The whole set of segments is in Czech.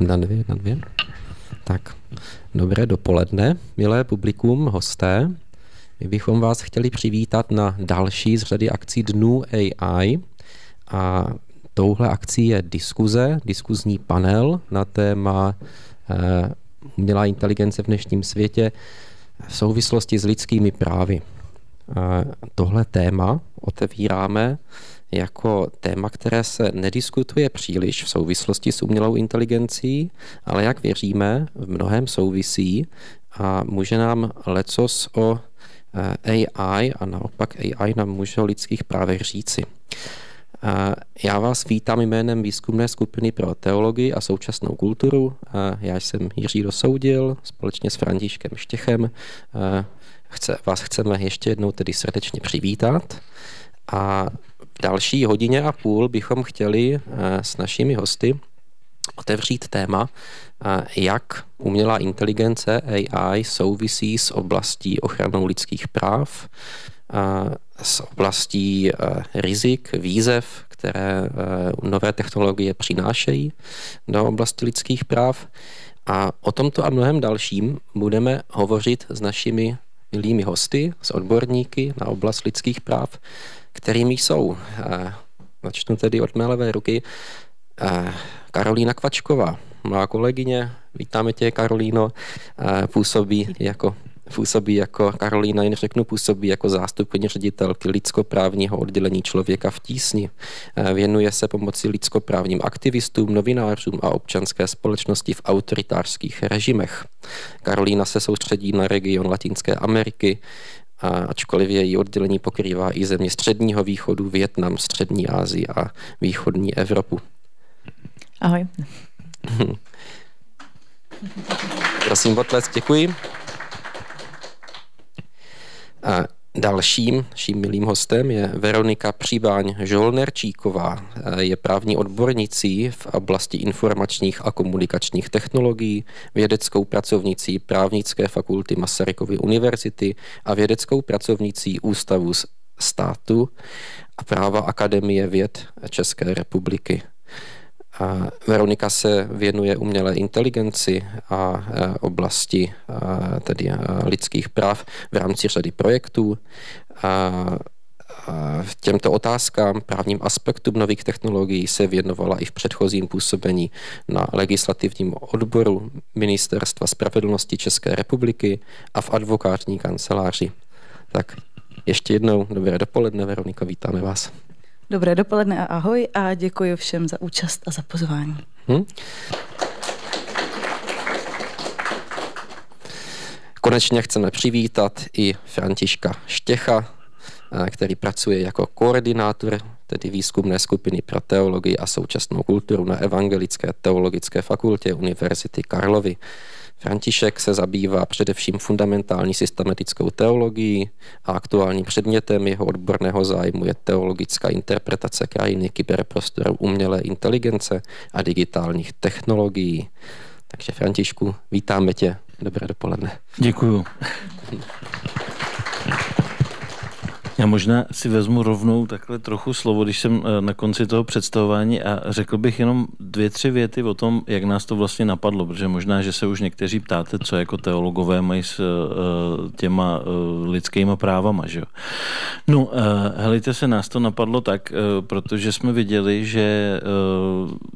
Na dvě. Tak, dobré dopoledne, milé publikum, hosté. My bychom vás chtěli přivítat na další z řady akcí Dnů AI. A touhle akcí je diskuzní panel na téma umělá inteligence v dnešním světě v souvislosti s lidskými právy. Tohle téma otevíráme jako téma, které se nediskutuje příliš v souvislosti s umělou inteligencí, ale jak věříme, v mnohém souvisí a může nám lecos o AI a naopak AI nám může o lidských právech říci. Já vás vítám jménem výzkumné skupiny pro teologii a současnou kulturu. Já jsem Jiří Dosoudil, společně s Františkem Štěchem. Vás chceme ještě jednou tedy srdečně přivítat. A v další hodině a půl bychom chtěli s našimi hosty otevřít téma, jak umělá inteligence AI souvisí s oblastí ochranou lidských práv, s oblastí rizik, výzev, které nové technologie přinášejí do oblasti lidských práv. A o tomto a mnohem dalším budeme hovořit s našimi milými hosty, s odborníky na oblast lidských práv, kterými jsou, začnu tedy od mé levé ruky, Karolína Kvačková, má kolegyně, vítáme tě, Karolíno, působí jako Karolína, jen řeknu, působí jako zástupkyně ředitelky lidskoprávního oddělení Člověka v tísni. Věnuje se pomoci lidskoprávním aktivistům, novinářům a občanské společnosti v autoritářských režimech. Karolína se soustředí na region Latinské Ameriky, ačkoliv její oddělení pokrývá i země Středního východu, Vietnam, Střední Asii a východní Evropu. Ahoj. Prosím, potlesk, děkuji. A dalším milým hostem je Veronika Přiváň-Žolnerčíková. Je právní odbornicí v oblasti informačních a komunikačních technologií, vědeckou pracovnicí Právnické fakulty Masarykovy univerzity a vědeckou pracovnicí Ústavu státu a práva Akademie věd České republiky. Veronika se věnuje umělé inteligenci a oblasti tedy lidských práv v rámci řady projektů. Těmto otázkám, právním aspektům nových technologií se věnovala i v předchozím působení na legislativním odboru Ministerstva spravedlnosti České republiky a v advokátní kanceláři. Tak ještě jednou dobré dopoledne, Veroniko, vítáme vás. Dobré dopoledne a ahoj a děkuji všem za účast a za pozvání. Konečně chceme přivítat i Františka Štěcha, který pracuje jako koordinátor tedy výzkumné skupiny pro teologii a současnou kulturu na Evangelické teologické fakultě Univerzity Karlovy. František se zabývá především fundamentální systematickou teologií a aktuálním předmětem jeho odborného zájmu je teologická interpretace krajiny, kyberprostoru, umělé inteligence a digitálních technologií. Takže Františku, vítáme tě. Dobré dopoledne. Děkuju. Já možná si vezmu rovnou takhle trochu slovo, když jsem na konci toho představování a řekl bych jenom 2-3 věty o tom, jak nás to vlastně napadlo, protože možná, že se už někteří ptáte, co jako teologové mají s těma lidskýma právama, že jo. No, helejte se, nás to napadlo tak, protože jsme viděli, že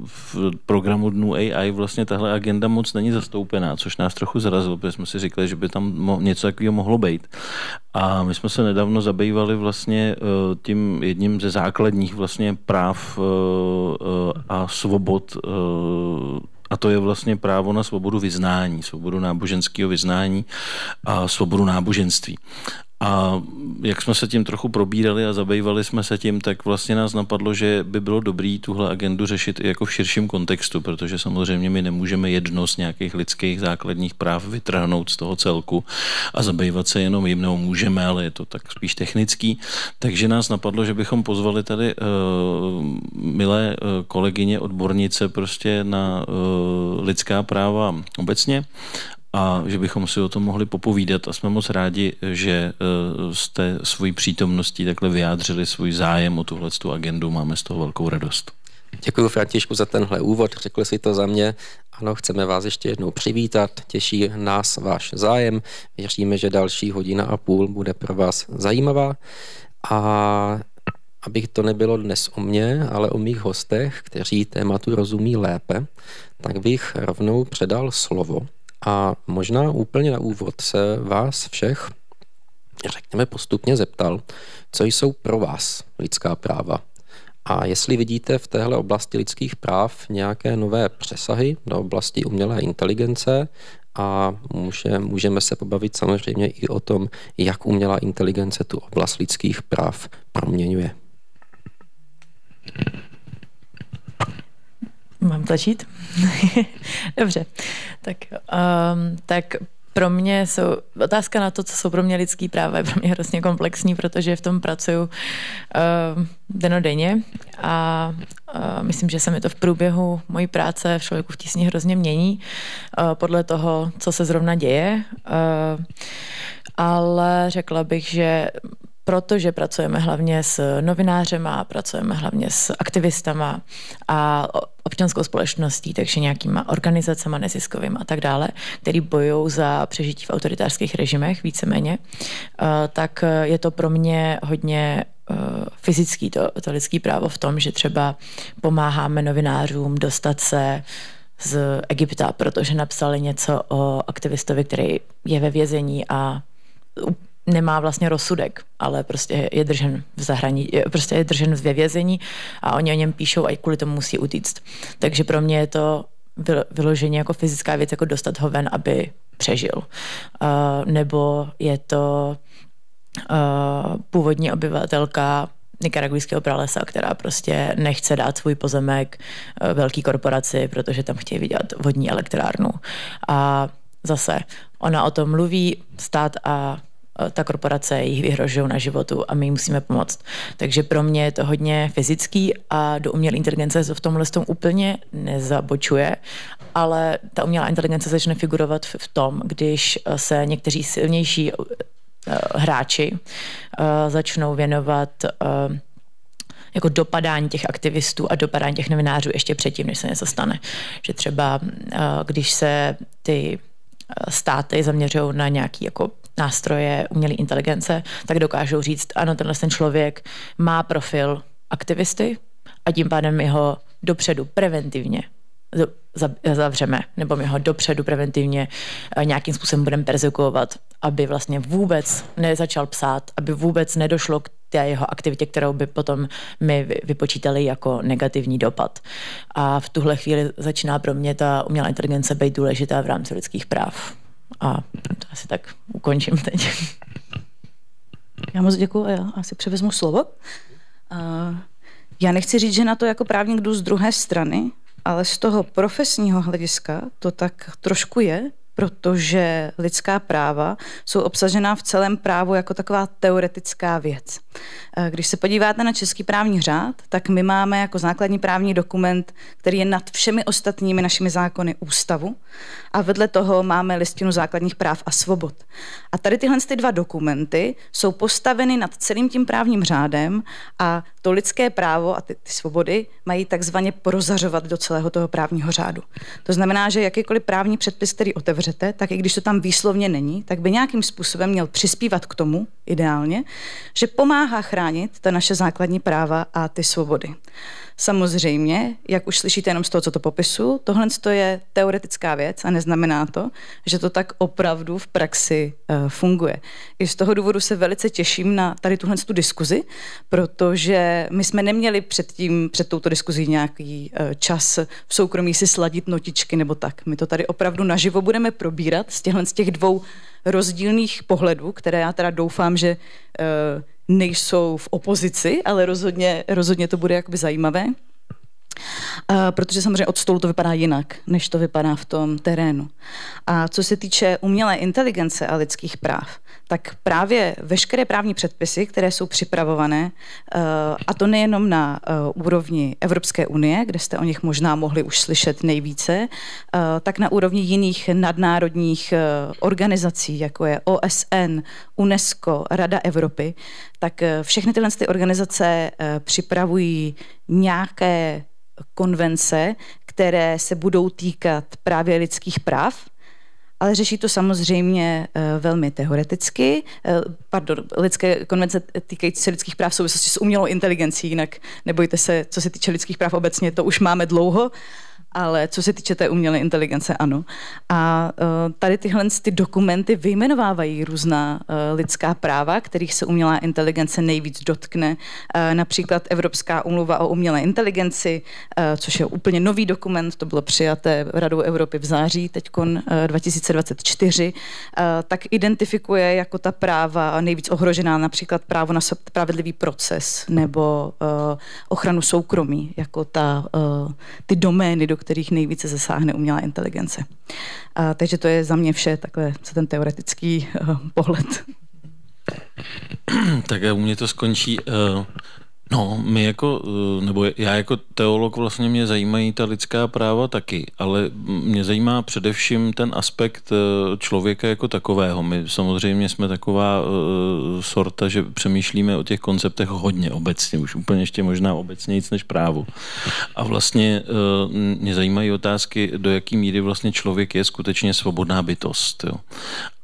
v programu Dnů AI vlastně tahle agenda moc není zastoupená, což nás trochu zarazilo, protože jsme si říkali, že by tam něco takového mohlo být. A my jsme se nedávno zabývali vlastně tím jedním ze základních vlastně práv a svobod, a to je vlastně právo na svobodu vyznání, svobodu náboženského vyznání a svobodu náboženství. A jak jsme se tím trochu probírali a zabývali jsme se tím, tak vlastně nás napadlo, že by bylo dobré tuhle agendu řešit i jako v širším kontextu, protože samozřejmě my nemůžeme jedno z nějakých lidských základních práv vytrhnout z toho celku a zabývat se jenom jim, nebo můžeme, ale je to tak spíš technický. Takže nás napadlo, že bychom pozvali tady milé kolegyně, odbornice prostě na lidská práva obecně, a že bychom si o tom mohli popovídat a jsme moc rádi, že jste svojí přítomností takhle vyjádřili svůj zájem o tuhletu agendu. Máme z toho velkou radost. Děkuji, Františku, za tenhle úvod, řekl si to za mě Ano, chceme vás ještě jednou přivítat, těší nás váš zájem, věříme, že další 1,5 hodiny bude pro vás zajímavá a abych to nebylo dnes o mně, ale o mých hostech, kteří tématu rozumí lépe, tak bych rovnou předal slovo a možná úplně na úvod se vás všech, řekněme, postupně zeptal, co jsou pro vás lidská práva. A jestli vidíte v téhle oblasti lidských práv nějaké nové přesahy do oblasti umělé inteligence a můžeme se pobavit samozřejmě i o tom, jak umělá inteligence tu oblast lidských práv proměňuje. Mám začít? Dobře. Tak pro mě otázka na to, co jsou pro mě lidský práva, je pro mě hrozně komplexní, protože v tom pracuju dennodenně a myslím, že se mi to v průběhu mojí práce v Člověku v tísni hrozně mění podle toho, co se zrovna děje. Ale řekla bych, že protože pracujeme hlavně s novinářema, pracujeme hlavně s aktivistama a občanskou společností, takže nějakýma organizacema neziskovými a tak dále, který bojují za přežití v autoritářských režimech víceméně, tak je to pro mě hodně fyzický to lidský právo v tom, že třeba pomáháme novinářům dostat se z Egypta, protože napsali něco o aktivistovi, který je ve vězení a nemá vlastně rozsudek, ale prostě je držen v zahraničí, prostě je držen ve vězení a oni o něm píšou a kvůli tomu musí utíct. Takže pro mě je to vyloženě jako fyzická věc, jako dostat ho ven, aby přežil. Nebo je to původní obyvatelka nikaragujského pralesa, která prostě nechce dát svůj pozemek velký korporaci, protože tam chtějí vydělat vodní elektrárnu. A zase ona o tom mluví, stát a ta korporace jich vyhrožují na životu a my jim musíme pomoct. Takže pro mě je to hodně fyzický a do umělé inteligence se v tomhle tom úplně nezabočuje, ale ta umělá inteligence začne figurovat v tom, když se někteří silnější hráči začnou věnovat jako dopadání těch aktivistů a dopadání těch novinářů ještě předtím, než se něco stane. Že třeba když se ty státy zaměřují na nějaký jako nástroje umělé inteligence, tak dokážou říct, ano, ten člověk má profil aktivisty a tím pádem my ho dopředu preventivně zavřeme, nebo my ho dopředu preventivně nějakým způsobem budeme perzekuovat, aby vlastně vůbec nezačal psát, aby vůbec nedošlo k té jeho aktivitě, kterou by potom my vypočítali jako negativní dopad. A v tuhle chvíli začíná pro mě ta umělá inteligence být důležitá v rámci lidských práv. A to asi tak ukončím teď. Já moc děkuji a já asi převezmu slovo. Já nechci říct, že na to jako právník jdu z druhé strany, ale z toho profesního hlediska to tak trošku je, protože lidská práva jsou obsažená v celém právu jako taková teoretická věc. Když se podíváte na český právní řád, tak my máme jako základní právní dokument, který je nad všemi ostatními našimi zákony ústavu a vedle toho máme listinu základních práv a svobod. A tady tyhle dva dokumenty jsou postaveny nad celým tím právním řádem a to lidské právo a ty svobody mají takzvaně prozařovat do celého toho právního řádu. To znamená, že jakýkoliv právní předpis, který otevřete, tak i když to tam výslovně není, tak by nějakým způsobem měl přispívat k tomu, ideálně, že pomáhá chránit ta naše základní práva a ty svobody. Samozřejmě, jak už slyšíte jenom z toho, co to popisu, tohle je teoretická věc a neznamená to, že to tak opravdu v praxi funguje. I z toho důvodu se velice těším na tady tuhle diskuzi, protože my jsme neměli před touto diskuzí nějaký čas v soukromí si sladit notičky nebo tak. My to tady opravdu naživo budeme probírat z těch dvou rozdílných pohledů, které já teda doufám, že nejsou v opozici, ale rozhodně to bude jakoby zajímavé. Protože samozřejmě od stolu to vypadá jinak, než to vypadá v tom terénu. A co se týče umělé inteligence a lidských práv, tak právě veškeré právní předpisy, které jsou připravované, a to nejenom na úrovni Evropské unie, kde jste o nich možná mohli už slyšet nejvíce, tak na úrovni jiných nadnárodních organizací, jako je OSN, UNESCO, Rada Evropy, tak všechny tyhle organizace připravují nějaké konvence, které se budou týkat právě lidských práv, ale řeší to samozřejmě velmi teoreticky. Lidské konvence týkající se lidských práv v souvislosti s umělou inteligencí, jinak nebojte se, co se týče lidských práv obecně, to už máme dlouho, ale co se týče té umělé inteligence, ano. A tady tyhle ty dokumenty vyjmenovávají různá lidská práva, kterých se umělá inteligence nejvíc dotkne. Například Evropská úmluva o umělé inteligenci, což je úplně nový dokument, to bylo přijaté Radou Evropy v září, teďkon 2024, tak identifikuje jako ta práva nejvíc ohrožená například právo na spravedlivý proces nebo ochranu soukromí, jako ty domény, do kterých nejvíce zasáhne umělá inteligence. Takže to je za mě vše, takhle ten teoretický pohled. Tak u mě to skončí. No, my jako, nebo já jako teolog vlastně mě zajímají ta lidská práva taky, ale mě zajímá především ten aspekt člověka jako takového. My samozřejmě jsme taková sorta, že přemýšlíme o těch konceptech hodně obecně, už úplně ještě možná obecnějíc než právo. A vlastně mě zajímají otázky, do jaký míry vlastně člověk je skutečně svobodná bytost. Jo.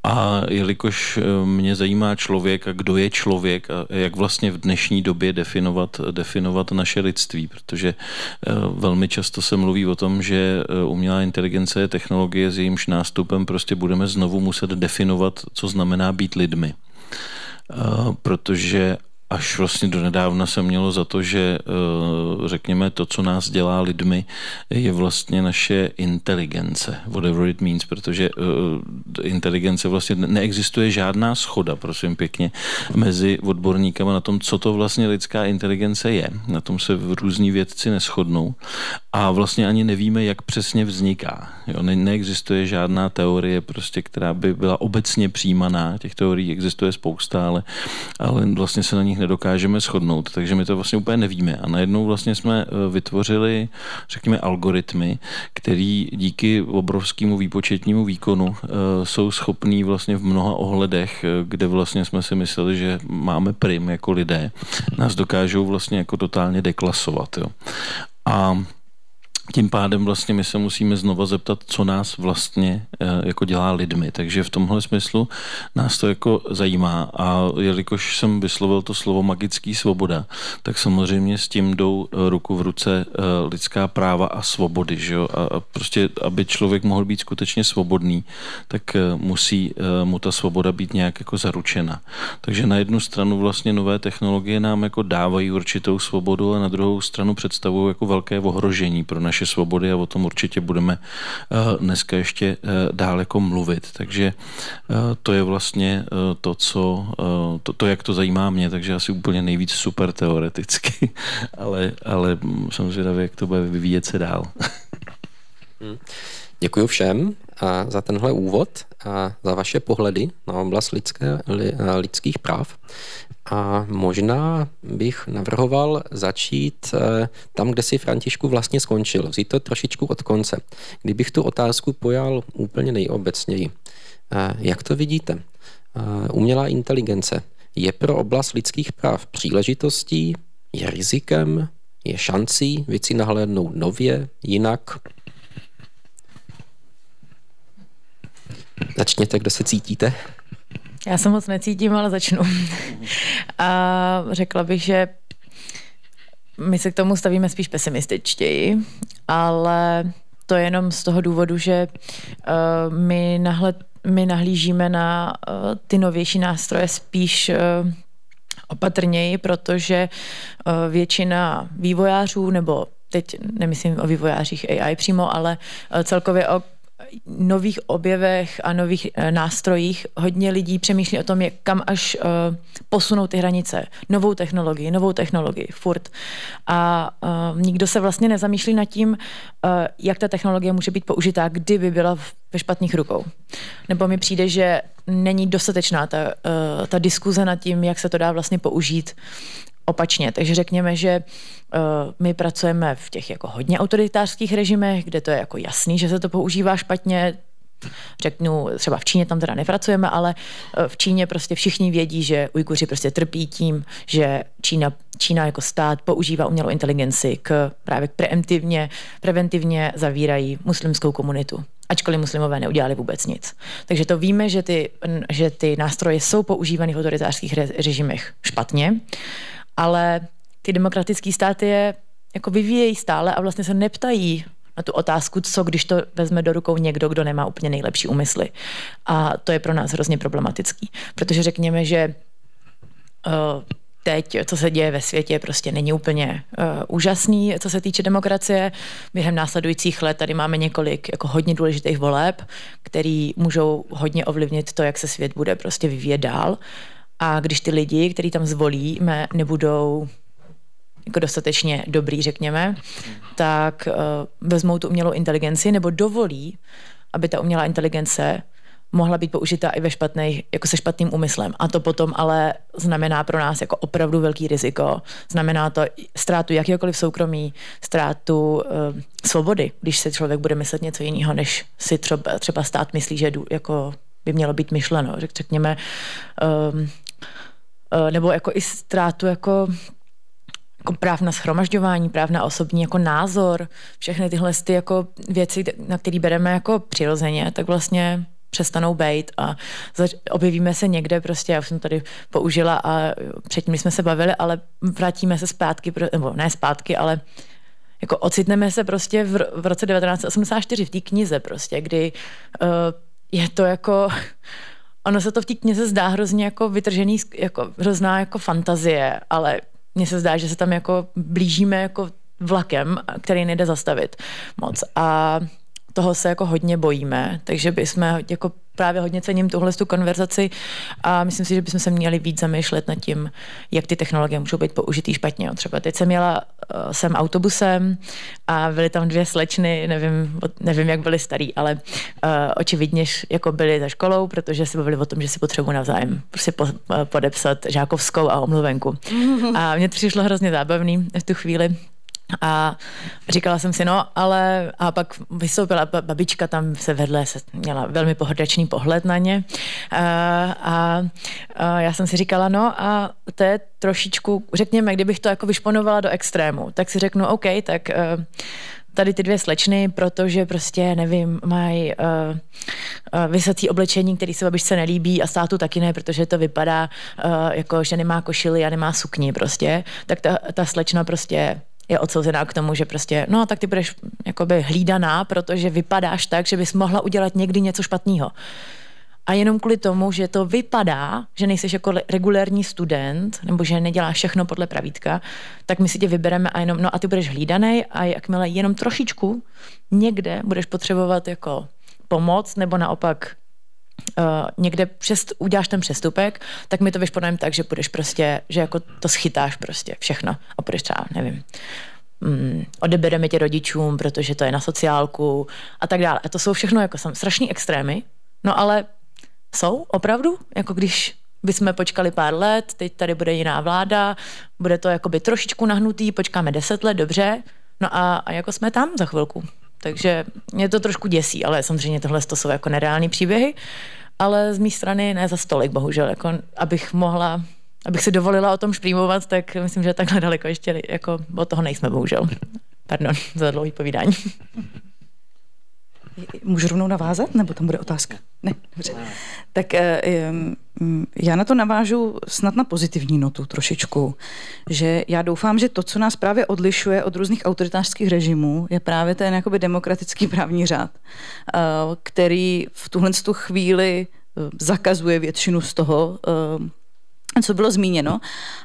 A jelikož mě zajímá člověk a kdo je člověk a jak vlastně v dnešní době definovat naše lidství, protože velmi často se mluví o tom, že umělá inteligence je technologie, s jejímž nástupem prostě budeme znovu muset definovat, co znamená být lidmi. Protože až vlastně donedávna se mělo za to, že řekněme to, co nás dělá lidmi, je vlastně naše inteligence, whatever it means, protože inteligence vlastně neexistuje žádná shoda, prosím pěkně, mezi odborníkama na tom, co to vlastně lidská inteligence je. Na tom se různí vědci neshodnou a vlastně ani nevíme, jak přesně vzniká. Jo, neexistuje žádná teorie, prostě, která by byla obecně přijímaná. Těch teorií existuje spousta, ale vlastně se na nich nedokážeme shodnout, takže my to vlastně úplně nevíme. A najednou vlastně jsme vytvořili, řekněme, algoritmy, který díky obrovskému výpočetnímu výkonu jsou schopní vlastně v mnoha ohledech, kde vlastně jsme si mysleli, že máme prim jako lidé, nás dokážou vlastně jako totálně deklasovat. Jo. A tím pádem vlastně my se musíme znova zeptat, co nás vlastně jako dělá lidmi. Takže v tomhle smyslu nás to jako zajímá a jelikož jsem vyslovil to slovo magický svoboda, tak samozřejmě s tím jdou ruku v ruce lidská práva a svobody. Že jo? A prostě, aby člověk mohl být skutečně svobodný, tak musí mu ta svoboda být nějak jako zaručena. Takže na jednu stranu vlastně nové technologie nám jako dávají určitou svobodu a na druhou stranu představují jako velké ohrožení pro naše svobody a o tom určitě budeme dneska ještě dál jako mluvit. Takže to je vlastně to, jak to zajímá mě, takže asi úplně nejvíc super teoreticky, ale jsem zvědavý, jak to bude vyvíjet se dál. Děkuji všem za tenhle úvod a za vaše pohledy na oblast lidských práv. A možná bych navrhoval začít tam, kde si Františku vlastně skončil. Vzít to trošičku od konce. Kdybych tu otázku pojal úplně nejobecněji. Jak to vidíte? Umělá inteligence je pro oblast lidských práv příležitostí, je rizikem, je šancí věci nahlédnout nově, jinak? Začněte, kdo se cítíte. Já se moc necítím, ale začnu. A řekla bych, že my se k tomu stavíme spíš pesimističtěji, ale to je jenom z toho důvodu, že my nahlížíme na ty novější nástroje spíš opatrněji, protože většina vývojářů, nebo teď nemyslím o vývojářích AI přímo, ale celkově o nových objevech a nových nástrojích hodně lidí přemýšlí o tom, kam až posunou ty hranice. Novou technologii, furt. A nikdo se vlastně nezamýšlí nad tím, jak ta technologie může být použitá, kdyby byla ve špatných rukou. Nebo mi přijde, že není dostatečná ta diskuze nad tím, jak se to dá vlastně použít opačně. Takže řekněme, že my pracujeme v těch jako hodně autoritářských režimech, kde to je jako jasný, že se to používá špatně. řeknu, třeba v Číně tam teda nepracujeme, ale v Číně prostě všichni vědí, že Ujguři prostě trpí tím, že Čína jako stát používá umělou inteligenci právě preventivně zavírají muslimskou komunitu. Ačkoliv muslimové neudělali vůbec nic. Takže to víme, že ty nástroje jsou používány v autoritářských režimech špatně, ale ty demokratické státy je jako vyvíjejí stále a vlastně se neptají na tu otázku, co když to vezme do rukou někdo, kdo nemá úplně nejlepší úmysly. A to je pro nás hrozně problematický, protože řekněme, že teď, co se děje ve světě, prostě není úplně úžasný, co se týče demokracie. Během následujících let tady máme několik jako hodně důležitých voleb, který můžou hodně ovlivnit to, jak se svět bude prostě vyvíjet dál. A když ty lidi, který tam zvolíme, nebudou jako dostatečně dobrý, řekněme, tak vezmou tu umělou inteligenci nebo dovolí, aby ta umělá inteligence mohla být použita i jako se špatným úmyslem. A to potom ale znamená pro nás jako opravdu velký riziko. Znamená to ztrátu jakéhokoliv soukromí, ztrátu svobody, když se člověk bude myslet něco jiného, než si třeba stát myslí, že jako by mělo být myšleno. Řekněme, nebo jako i ztrátu jako práv na shromažďování, práv na osobní jako názor, všechny tyhle jako věci, na které bereme jako přirozeně, tak vlastně přestanou bejt a objevíme se někde prostě, já už jsem tady použila a předtím jsme se bavili, ale vrátíme se zpátky, nebo ne zpátky, ale jako ocitneme se prostě v roce 1984 v té knize prostě, kdy je to jako, ono se to v té knize zdá hrozně jako vytržený, jako hrozná jako fantazie, ale mně se zdá, že se tam jako blížíme jako vlakem, který nejde zastavit moc. A toho se jako hodně bojíme, takže bychom jako právě hodně cením tuhle tu konverzaci a myslím si, že bychom se měli víc zamýšlet nad tím, jak ty technologie můžou být použitý špatně. Třeba teď jsem jela sem autobusem a byly tam dvě slečny, nevím, jak byly starý, ale očividně jako byly za školou, protože si bavili o tom, že si potřebují navzájem prostě podepsat žákovskou a omluvenku. A mně to přišlo hrozně zábavný v tu chvíli. A říkala jsem si, a pak vystoupila babička, tam se vedle měla velmi pohrdačný pohled na ně a já jsem si říkala, a to je trošičku, řekněme, kdybych to jako vyšponovala do extrému, tak si řeknu, OK, tak tady ty dvě slečny, protože prostě, nevím, mají vysocí oblečení, který se babičce nelíbí a státu taky ne, protože to vypadá jako, že nemá košily a nemá sukni prostě, tak ta slečna prostě je odsouzená k tomu, že prostě, tak ty budeš jakoby hlídaná, protože vypadáš tak, že bys mohla udělat někdy něco špatného. A jenom kvůli tomu, že to vypadá, že nejseš jako regulérní student, nebo že neděláš všechno podle pravítka, tak my si tě vybereme a jenom, a ty budeš hlídanej a jakmile jenom trošičku někde budeš potřebovat jako pomoc, nebo naopak někde uděláš ten přestupek, tak my to vyšponujeme tak, že budeš prostě, že jako to schytáš prostě všechno a budeš třeba, nevím, odebereme tě rodičům, protože to je na sociálku a tak dále. A to jsou všechno jako strašný extrémy, ale jsou opravdu, jako když bychom počkali pár let, teď tady bude jiná vláda, bude to jakoby trošičku nahnutý, počkáme 10 let, dobře, a jako jsme tam za chvilku. Takže mě to trošku děsí, ale samozřejmě tohle to jsou jako nereální příběhy, ale z mé strany ne za stolik, bohužel, jako abych si dovolila o tom šprýmovat, tak myslím, že takhle daleko ještě jako od toho nejsme, bohužel. Pardon za dlouhý povídání. Můžu rovnou navázat, nebo tam bude otázka? Ne, dobře. Tak já na to navážu snad na pozitivní notu trošičku, že já doufám, že to, co nás právě odlišuje od různých autoritářských režimů, je právě ten jakoby demokratický právní řád, který v tuhle chvíli zakazuje většinu z toho, co bylo zmíněno.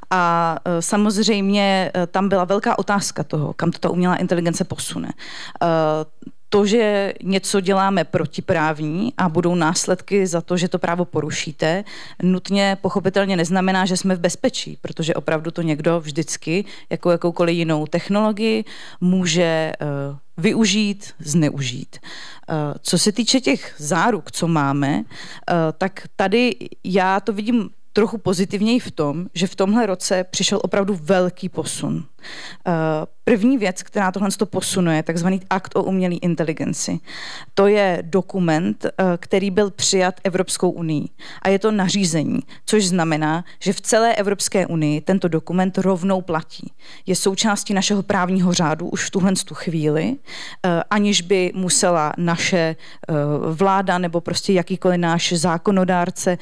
A samozřejmě tam byla velká otázka toho, kam to ta umělá inteligence posune. To, že něco děláme protiprávní a budou následky za to, že to právo porušíte, nutně pochopitelně neznamená, že jsme v bezpečí, protože opravdu to někdo vždycky, jako jakoukoliv jinou technologii, může využít, zneužít. Co se týče těch záruk, co máme, tak tady já to vidím trochu pozitivněji v tom, že v tomhle roce přišel opravdu velký posun. První věc, která tohle posunuje, je takzvaný akt o umělé inteligenci. To je dokument, který byl přijat Evropskou unii a je to nařízení, což znamená, že v celé Evropské unii tento dokument rovnou platí. Je součástí našeho právního řádu už v tuhle chvíli, aniž by musela naše vláda nebo prostě jakýkoliv náš zákonodárce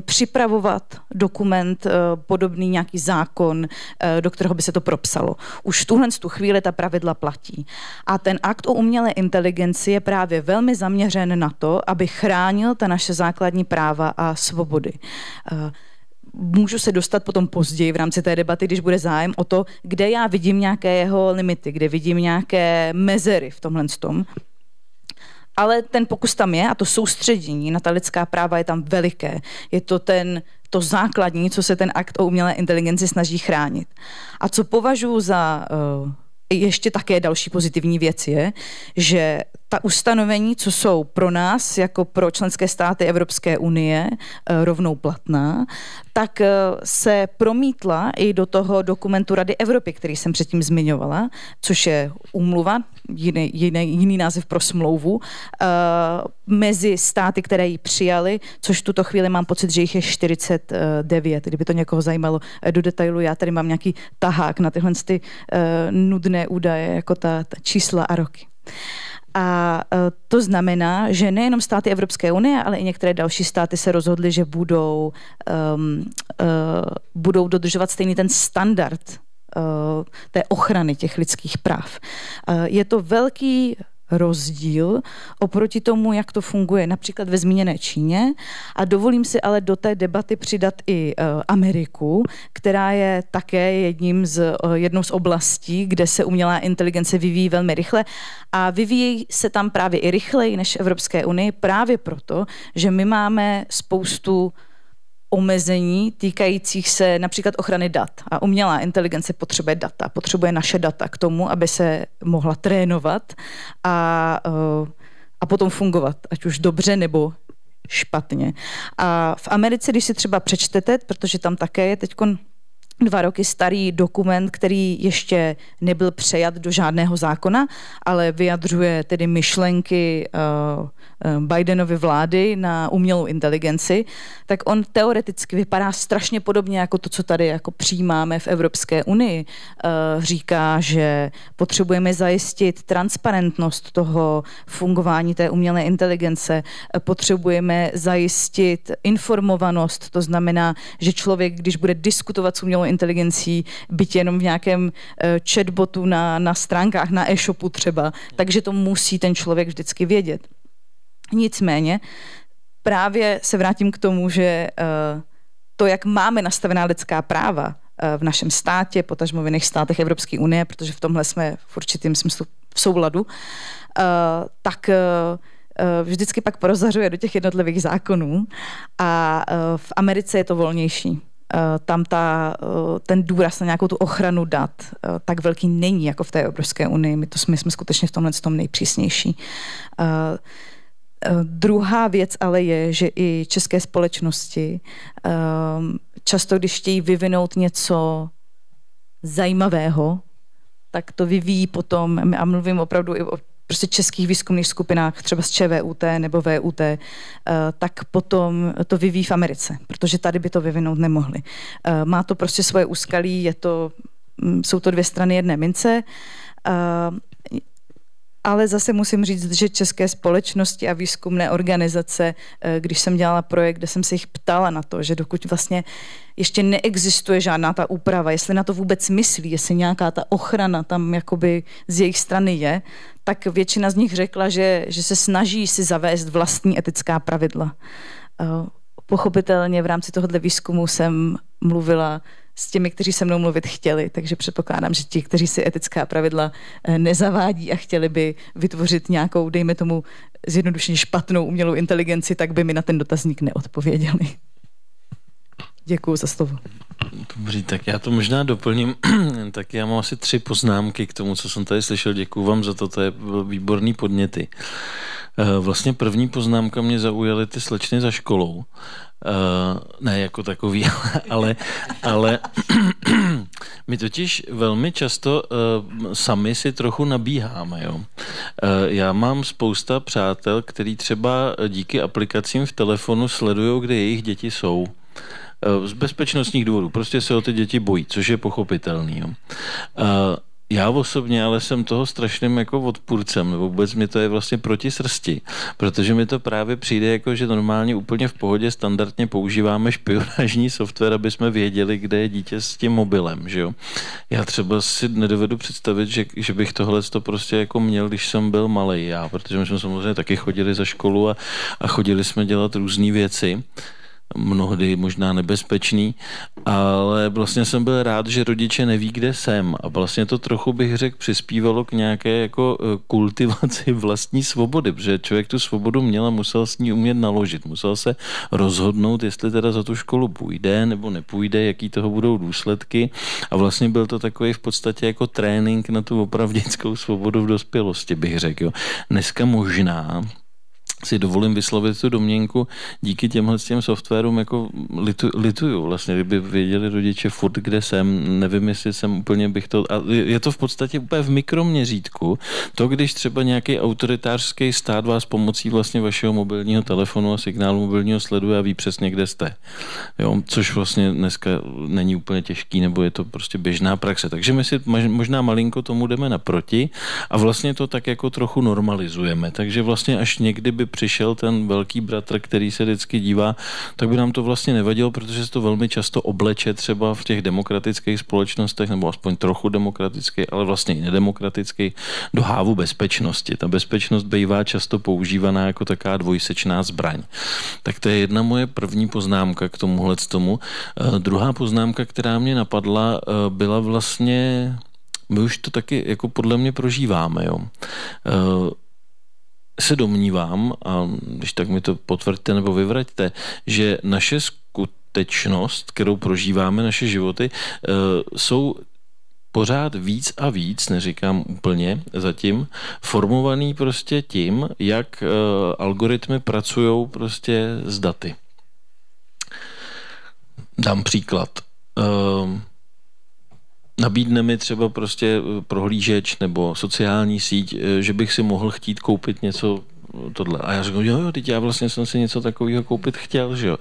připravovat dokument, podobný nějaký zákon, do kterého by se to propsalo. Už v tuhle chvíli ta pravidla platí. A ten akt o umělé inteligenci je právě velmi zaměřen na to, aby chránil ta naše základní práva a svobody. Můžu se dostat potom později v rámci té debaty, když bude zájem o to, kde já vidím nějaké jeho limity, kde vidím nějaké mezery v tomhle tom. Ale ten pokus tam je a to soustředění na ta lidská práva je tam veliké. Je to to základní, co se ten akt o umělé inteligenci snaží chránit. A co považuji za ještě také další pozitivní věc je, že ta ustanovení, co jsou pro nás, jako pro členské státy Evropské unie, rovnou platná, tak se promítla i do toho dokumentu Rady Evropy, který jsem předtím zmiňovala, což je úmluva, jiný název pro smlouvu, mezi státy, které ji přijali, což v tuto chvíli mám pocit, že jich je 49. Kdyby to někoho zajímalo do detailu, já tady mám nějaký tahák na tyhle nudné údaje, jako ta čísla a roky. A to znamená, že nejenom státy Evropské unie, ale i některé další státy se rozhodly, že budou dodržovat stejný ten standard té ochrany těch lidských práv. Je to velký rozdíl oproti tomu, jak to funguje například ve zmíněné Číně a dovolím si ale do té debaty přidat i Ameriku, která je také jednou z oblastí, kde se umělá inteligence vyvíjí velmi rychle a vyvíjí se tam právě i rychleji než v Evropské unii právě proto, že my máme spoustu omezení týkajících se například ochrany dat. A umělá inteligence potřebuje data, potřebuje naše data k tomu, aby se mohla trénovat a potom fungovat, ať už dobře nebo špatně. A v Americe, když si třeba přečtete, protože tam také je teďkon 2 roky starý dokument, který ještě nebyl přejat do žádného zákona, ale vyjadřuje tedy myšlenky Bidenovy vlády na umělou inteligenci, tak on teoreticky vypadá strašně podobně jako to, co tady jako přijímáme v Evropské unii. Říká, že potřebujeme zajistit transparentnost toho fungování té umělé inteligence, potřebujeme zajistit informovanost, to znamená, že člověk, když bude diskutovat s umělou inteligencí, byť jenom v nějakém chatbotu na stránkách, na e-shopu třeba, takže to musí ten člověk vždycky vědět. Nicméně právě se vrátím k tomu, že to, jak máme nastavená lidská práva v našem státě, potažmo v jiných státech Evropské unie, protože v tomhle jsme v určitém smyslu v souladu, tak vždycky pak prozařuje do těch jednotlivých zákonů a v Americe je to volnější. Tam ten důraz na nějakou tu ochranu dat tak velký není jako v té Evropské unii. My jsme skutečně v tomhle tom nejpřísnější. Druhá věc ale je, že i české společnosti často, když chtějí vyvinout něco zajímavého, tak to vyvíjí potom, a mluvím opravdu i o prostě českých výzkumných skupinách, třeba z ČVUT nebo VUT, tak potom to vyvíjí v Americe, protože tady by to vyvinout nemohli. Má to prostě svoje úskalí, jsou to 2 strany jedné mince, ale zase musím říct, že české společnosti a výzkumné organizace, když jsem dělala projekt, kde jsem se jich ptala na to, že dokud vlastně ještě neexistuje žádná ta úprava, jestli na to vůbec myslí, jestli nějaká ta ochrana tam jakoby z jejich strany je, tak většina z nich řekla, že se snaží si zavést vlastní etická pravidla. Pochopitelně v rámci tohoto výzkumu jsem mluvila s těmi, kteří se mnou mluvit chtěli, takže předpokládám, že ti, kteří si etická pravidla nezavádí a chtěli by vytvořit nějakou, dejme tomu zjednodušeně špatnou umělou inteligenci, tak by mi na ten dotazník neodpověděli. Děkuju za slovo. Dobrý, tak já to možná doplním. Tak já mám asi 3 poznámky k tomu, co jsem tady slyšel. Děkuju vám za to, to je výborný podněty. Vlastně první poznámka mě zaujaly ty slečny za školou. Ne jako takový, ale my totiž velmi často sami si trochu nabíháme. Jo? Já mám spousta přátel, který třeba díky aplikacím v telefonu sledují, kde jejich děti jsou. Z bezpečnostních důvodů. Prostě se o ty děti bojí, což je pochopitelný. Jo? Já osobně ale jsem toho strašným jako odpůrcem, nebo vůbec mi to je vlastně proti srsti, protože mi to právě přijde jako, že normálně úplně v pohodě standardně používáme špionážní software, aby jsme věděli, kde je dítě s tím mobilem, že jo. Já třeba si nedovedu představit, že bych tohle prostě jako měl, když jsem byl malej já, protože my jsme samozřejmě taky chodili za školu a chodili jsme dělat různé věci, mnohdy možná nebezpečný, ale vlastně jsem byl rád, že rodiče neví, kde jsem a vlastně to trochu bych řekl přispívalo k nějaké jako kultivaci vlastní svobody, protože člověk tu svobodu měl a musel s ní umět naložit, musel se rozhodnout, jestli teda za tu školu půjde nebo nepůjde, jaký toho budou důsledky a vlastně byl to takový v podstatě jako trénink na tu opravdickou svobodu v dospělosti, bych řekl. Jo. Dneska možná si dovolím vyslovit tu domněnku, díky těmhle softwarům jako lituju. Vlastně, kdyby věděli rodiče furt, kde jsem, nevím, jestli jsem úplně bych to... A je to v podstatě úplně v mikroměřítku. To, když třeba nějaký autoritářský stát vás pomocí vlastně vašeho mobilního telefonu a signálu mobilního sleduje a ví přesně, kde jste. Jo? Což vlastně dneska není úplně těžký, nebo je to prostě běžná praxe. Takže my si možná malinko tomu jdeme naproti a vlastně to tak jako trochu normalizujeme. Takže vlastně až někdy by přišel ten velký bratr, který se vždycky dívá, tak by nám to vlastně nevadilo, protože se to velmi často obleče třeba v těch demokratických společnostech, nebo aspoň trochu demokratických, ale vlastně i nedemokratických, do hávu bezpečnosti. Ta bezpečnost bývá často používaná jako taková dvojsečná zbraň. Tak to je jedna moje první poznámka k tomuhle tomu. Druhá poznámka, která mě napadla, byla vlastně, my už to taky jako podle mě prožíváme, jo. Se domnívám, a když tak mi to potvrďte nebo vyvraťte, že naše skutečnost, kterou prožíváme, naše životy, jsou pořád víc a víc, neříkám úplně zatím, formovaný prostě tím, jak algoritmy pracují prostě s daty. Dám příklad. Nabídne mi třeba prostě prohlížeč nebo sociální síť, že bych si mohl chtít koupit něco tohle. A já řeknu, jo, teď já vlastně jsem si něco takového koupit chtěl, že jo.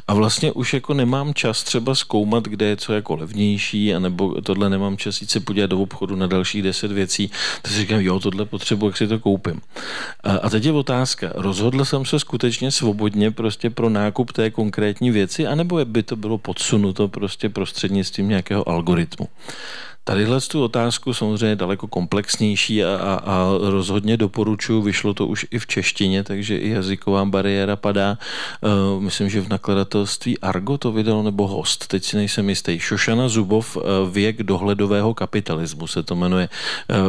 A vlastně už jako nemám čas třeba zkoumat, kde je co jako levnější, anebo tohle nemám čas jít se podívat do obchodu na dalších 10 věcí. Tak si říkám, jo, tohle potřebuji, jak si to koupím. A teď je otázka, rozhodl jsem se skutečně svobodně prostě pro nákup té konkrétní věci, anebo by to bylo podsunuto prostě prostřednictvím nějakého algoritmu. Tadyhle tu otázku samozřejmě daleko komplexnější a rozhodně doporučuji, vyšlo to už i v češtině, takže i jazyková bariéra padá. Myslím, že v nakladatelství Argo to vydal nebo Host, teď si nejsem jistý. Šošana Zubov, Věk dohledového kapitalismu se to jmenuje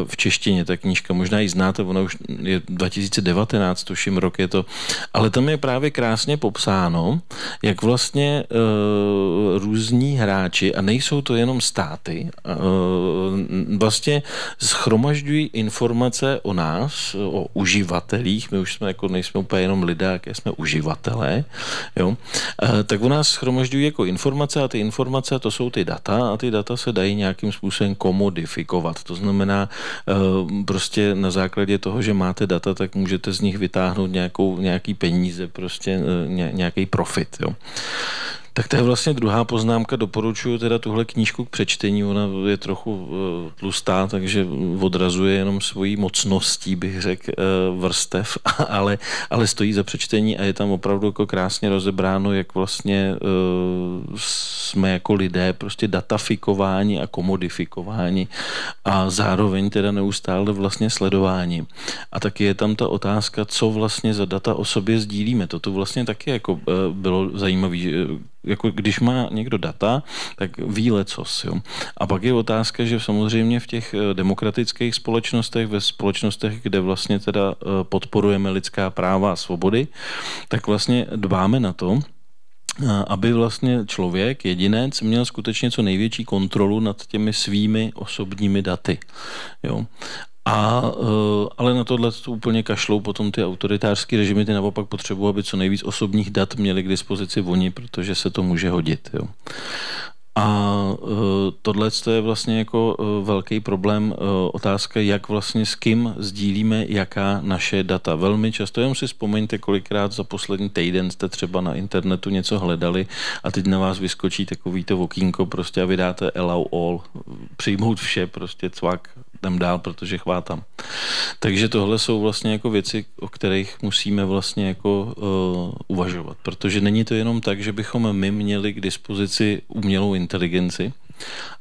v češtině, ta knížka, možná ji znáte, ona už je 2019, tuším rok je to, ale tam je právě krásně popsáno, jak vlastně různí hráči, a nejsou to jenom státy, vlastně shromažďují informace o nás, o uživatelích, my už jsme jako nejsme úplně jenom lidé, jaké jsme uživatelé, jo? Tak o nás shromažďují jako informace a ty informace, to jsou ty data a ty data se dají nějakým způsobem komodifikovat. To znamená prostě na základě toho, že máte data, tak můžete z nich vytáhnout nějaký peníze, prostě nějaký profit, jo? Tak to je vlastně druhá poznámka. Doporučuji teda tuhle knížku k přečtení. Ona je trochu tlustá, takže odrazuje jenom svojí mocností, bych řekl, vrstev, ale stojí za přečtení a je tam opravdu jako krásně rozebráno, jak vlastně jsme jako lidé prostě datafikováni a komodifikováni a zároveň teda neustále vlastně sledování. A taky je tam ta otázka, co vlastně za data o sobě sdílíme. To vlastně taky jako bylo zajímavé, jako když má někdo data, tak ví lecos. Jo. A pak je otázka, že samozřejmě v těch demokratických společnostech, ve společnostech, kde vlastně teda podporujeme lidská práva a svobody, tak vlastně dbáme na to, aby vlastně člověk, jedinec, měl skutečně co největší kontrolu nad těmi svými osobními daty. Jo. Ale na tohle to úplně kašlou potom ty autoritářské režimy, ty naopak potřebují, aby co nejvíc osobních dat měli k dispozici oni, protože se to může hodit. Jo. A tohle je vlastně jako velký problém, otázka, jak vlastně s kým sdílíme jaká naše data. Velmi často, jenom si vzpomeňte, kolikrát za poslední týden jste třeba na internetu něco hledali a teď na vás vyskočí takovýto okýnko prostě a vydáte allow all, přijmout vše, prostě cvak, jdem dál, protože chvátám. Takže tohle jsou vlastně jako věci, o kterých musíme vlastně jako uvažovat, protože není to jenom tak, že bychom my měli k dispozici umělou inteligenci,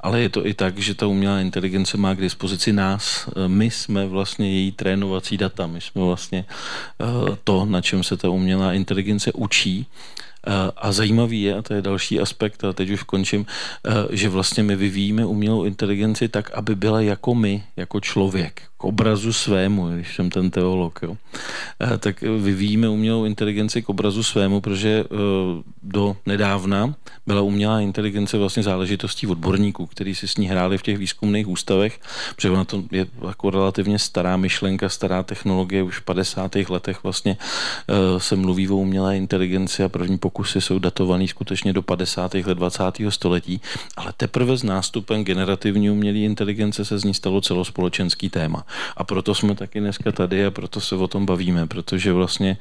ale je to i tak, že ta umělá inteligence má k dispozici nás. My jsme vlastně její trénovací data, my jsme vlastně to, na čem se ta umělá inteligence učí. A zajímavý je, a to je další aspekt, a teď už končím, že vlastně my vyvíjíme umělou inteligenci tak, aby byla jako my, jako člověk, k obrazu svému, když jsem ten teolog, jo. Tak vyvíjíme umělou inteligenci k obrazu svému, protože do nedávna byla umělá inteligence vlastně záležitostí odborníků, kteří si s ní hráli v těch výzkumných ústavech, protože ona to je jako relativně stará myšlenka, stará technologie, už v 50. letech vlastně se mluví o umělé inteligenci a první pokusy jsou datovaný skutečně do 50. let 20. století, ale teprve s nástupem generativní umělé inteligence se z ní stalo celospolečenský téma. A proto jsme taky dneska tady a proto se o tom bavíme, protože vlastně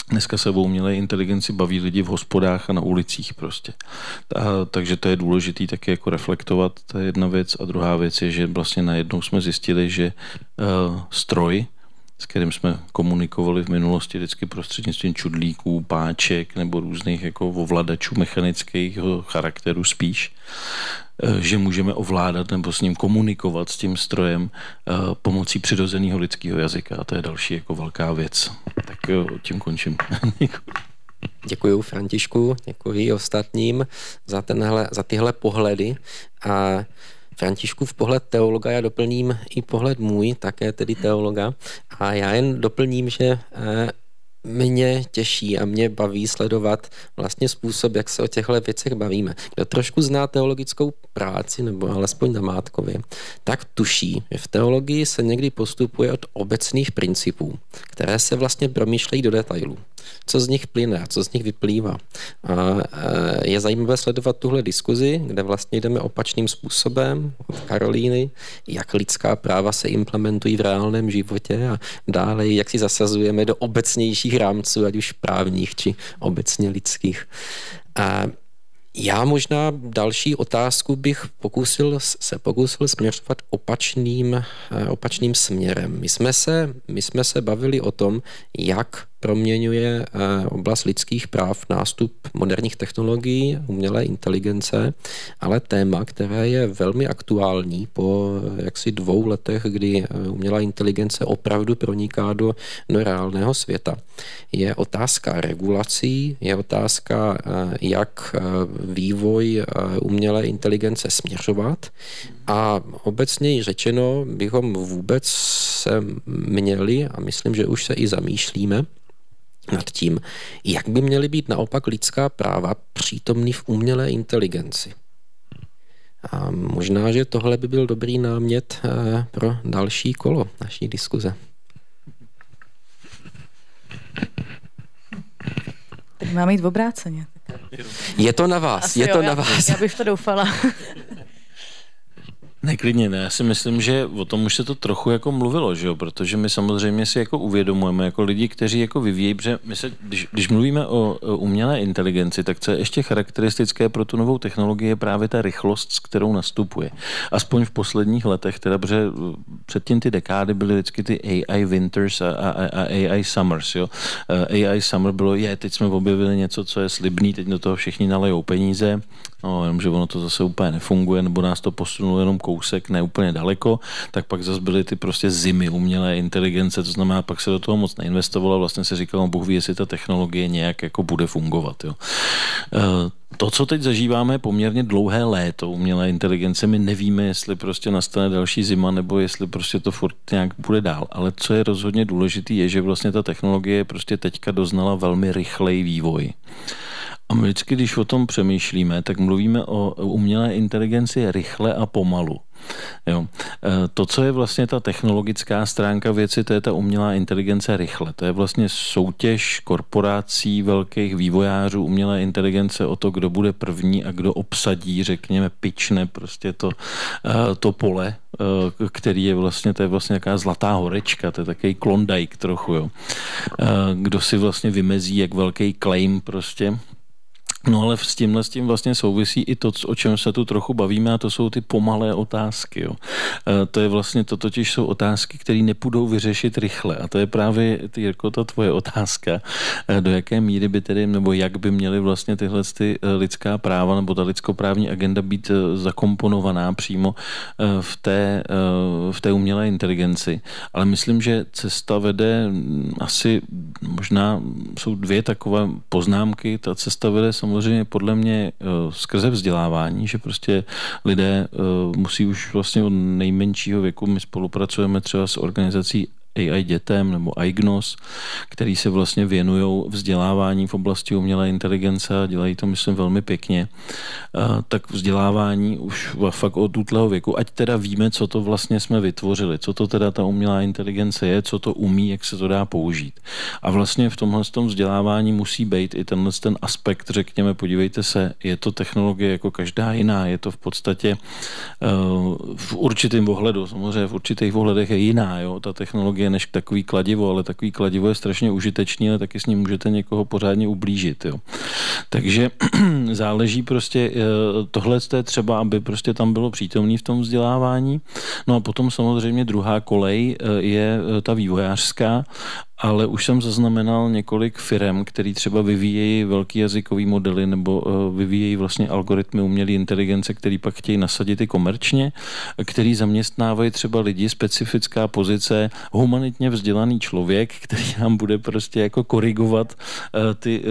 dneska se o umělé inteligenci baví lidi v hospodách a na ulicích prostě. Takže to je důležitý taky jako reflektovat, to je jedna věc. A druhá věc je, že vlastně najednou jsme zjistili, že stroj, s kterým jsme komunikovali v minulosti vždycky prostřednictvím čudlíků, páček nebo různých jako ovladačů mechanických charakteru spíš, že můžeme ovládat nebo s ním komunikovat s tím strojem pomocí přirozeného lidského jazyka. A to je další jako velká věc. Tak tím končím. Děkuji Františku, děkuji ostatním za tyhle pohledy. A Františkův pohled teologa, já doplním i pohled můj, také tedy teologa. A já jen doplním, že mě těší a mě baví sledovat vlastně způsob, jak se o těchto věcech bavíme. Kdo trošku zná teologickou práci, nebo alespoň namátkově, tak tuší, že v teologii se někdy postupuje od obecných principů, které se vlastně promýšlejí do detailů. Co z nich plyne a co z nich vyplývá. A je zajímavé sledovat tuhle diskuzi, kde vlastně jdeme opačným způsobem od Karolíny, jak lidská práva se implementují v reálném životě a dále, jak si zasazujeme do obecnějších rámců, ať už právních, či obecně lidských. A já možná další otázku bych pokusil směřovat opačným směrem. My jsme se bavili o tom, jak proměňuje oblast lidských práv nástup moderních technologií, umělé inteligence, ale téma, které je velmi aktuální po jaksi 2 letech, kdy umělá inteligence opravdu proniká do reálného světa, je otázka regulací, je otázka, jak vývoj umělé inteligence směřovat a obecněji řečeno bychom vůbec se měli, a myslím, že už se i zamýšlíme, nad tím, jak by měly být naopak lidská práva přítomný v umělé inteligenci. A možná, že tohle by byl dobrý námět pro další kolo naší diskuze. Tak máme jít v obráceně. Je to na vás, Asi je to jo, na vás. Já bych to doufala. Neklidně ne, já si myslím, že o tom už se to trochu jako mluvilo, že jo? Protože my samozřejmě si jako uvědomujeme jako lidi, kteří jako vyvíjejí, protože my se, když mluvíme o umělé inteligenci, tak co je ještě charakteristické pro tu novou technologii je právě ta rychlost, s kterou nastupuje. Aspoň v posledních letech, teda, protože předtím ty dekády byly vždycky ty AI Winters a AI Summers, jo? AI Summer bylo, teď jsme objevili něco, co je slibný, teď do toho všichni nalejou peníze, no, jenomže ono to zase úplně nefunguje, nebo nás to posunulo jenom kousek, ne úplně daleko, tak pak zase byly ty prostě zimy umělé inteligence, to znamená, pak se do toho moc neinvestovalo, vlastně se říkalo, Bůh ví, jestli ta technologie nějak jako bude fungovat. Jo. To, co teď zažíváme, je poměrně dlouhé léto umělé inteligence, my nevíme, jestli prostě nastane další zima, nebo jestli prostě to furt nějak bude dál, ale co je rozhodně důležitý, je, že vlastně ta technologie prostě teďka doznala velmi rychlej vývoj. A my vždycky, když o tom přemýšlíme, tak mluvíme o umělé inteligenci rychle a pomalu. Jo. To, co je vlastně ta technologická stránka věci, to je ta umělá inteligence rychle. To je vlastně soutěž korporací, velkých vývojářů umělé inteligence o to, kdo bude první a kdo obsadí, řekněme, pične prostě to pole, který je vlastně, to je vlastně nějaká zlatá horečka, to je takový Klondike trochu, jo. Kdo si vlastně vymezí jak velký claim prostě. No ale s tím vlastně souvisí i to, o čem se tu trochu bavíme, a to jsou ty pomalé otázky. Jo. To je vlastně, to totiž jsou otázky, které nepůjdou vyřešit rychle. A to je právě, Jirko, ta tvoje otázka, do jaké míry by tedy, nebo jak by měly vlastně tyhle lidská práva, nebo ta lidskoprávní agenda být zakomponovaná přímo v té umělé inteligenci. Ale myslím, že cesta vede asi, možná jsou dvě takové poznámky. Ta cesta vede samozřejmě podle mě skrze vzdělávání, že prostě lidé musí už vlastně od nejmenšího věku, my spolupracujeme třeba s organizací AI dětem nebo IGNOS, který se vlastně věnují vzdělávání v oblasti umělé inteligence a dělají to, myslím, velmi pěkně. Tak vzdělávání už fakt od útlého věku, ať teda víme, co to vlastně jsme vytvořili, co to teda ta umělá inteligence je, co to umí, jak se to dá použít. A vlastně v tomhle vzdělávání musí být i ten aspekt, řekněme, podívejte se, je to technologie jako každá jiná, je to v podstatě v určitém ohledu, samozřejmě v určitých ohledech je jiná, jo, ta technologie než takový kladivo, ale takový kladivo je strašně užitečný, ale taky s ním můžete někoho pořádně ublížit. Jo. Takže záleží prostě, tohle je třeba, aby prostě tam bylo přítomný v tom vzdělávání. No a potom samozřejmě druhá kolej je ta vývojářská, ale už jsem zaznamenal několik firem, který třeba vyvíjejí velký jazykový modely nebo vyvíjejí vlastně algoritmy umělé inteligence, který pak chtějí nasadit i komerčně, který zaměstnávají třeba lidi, specifická pozice, humanitně vzdělaný člověk, který nám bude prostě jako korigovat ty,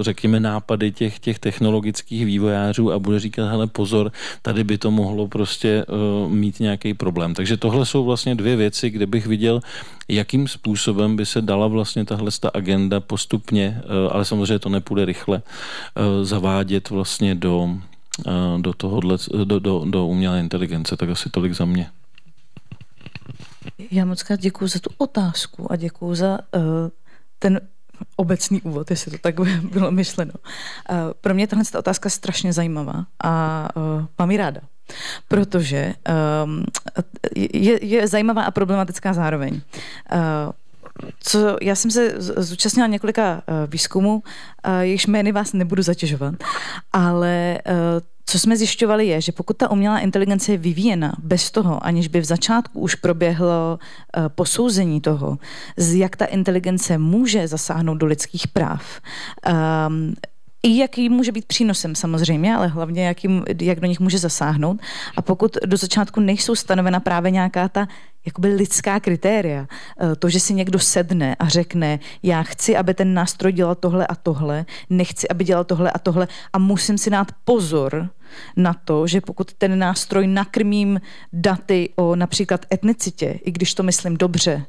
řekněme, nápady těch technologických vývojářů a bude říkat, hele pozor, tady by to mohlo prostě mít nějaký problém. Takže tohle jsou vlastně dvě věci, kde bych viděl, jakým způsobem by se dala vlastně tahle agenda postupně, ale samozřejmě to nepůjde rychle, zavádět vlastně do umělé inteligence. Tak asi tolik za mě. Já moc krát děkuju za tu otázku a děkuju za ten obecný úvod, jestli to tak bylo myšleno. Pro mě tahle otázka strašně zajímavá a mám ji ráda. Protože je zajímavá a problematická zároveň. Já jsem se zúčastnila několika výzkumů, jejichž jmény vás nebudu zatěžovat, ale co jsme zjišťovali je, že pokud ta umělá inteligence je vyvíjena bez toho, aniž by v začátku už proběhlo posouzení toho, jak ta inteligence může zasáhnout do lidských práv, i jaký může být přínosem samozřejmě, ale hlavně jak do nich může zasáhnout. A pokud do začátku nejsou stanovena právě nějaká ta jakoby lidská kritéria, to, že si někdo sedne a řekne, já chci, aby ten nástroj dělal tohle a tohle, nechci, aby dělal tohle a tohle a musím si dát pozor na to, že pokud ten nástroj nakrmím daty o například etnicitě, i když to myslím dobře,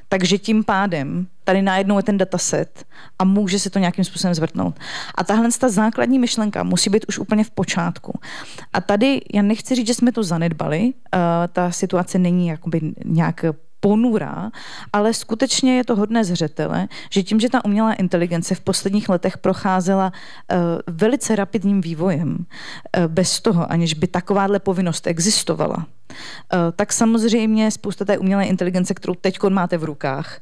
takže tím pádem tady najednou je ten dataset a může se to nějakým způsobem zvrtnout. A tahle ta základní myšlenka musí být už úplně v počátku. A tady já nechci říct, že jsme to zanedbali, ta situace není jakoby nějak ponurá, ale skutečně je to hodné zřetele, že tím, že ta umělá inteligence v posledních letech procházela velice rapidním vývojem, bez toho, aniž by takováhle povinnost existovala, tak samozřejmě spousta té umělé inteligence, kterou teďkon máte v rukách,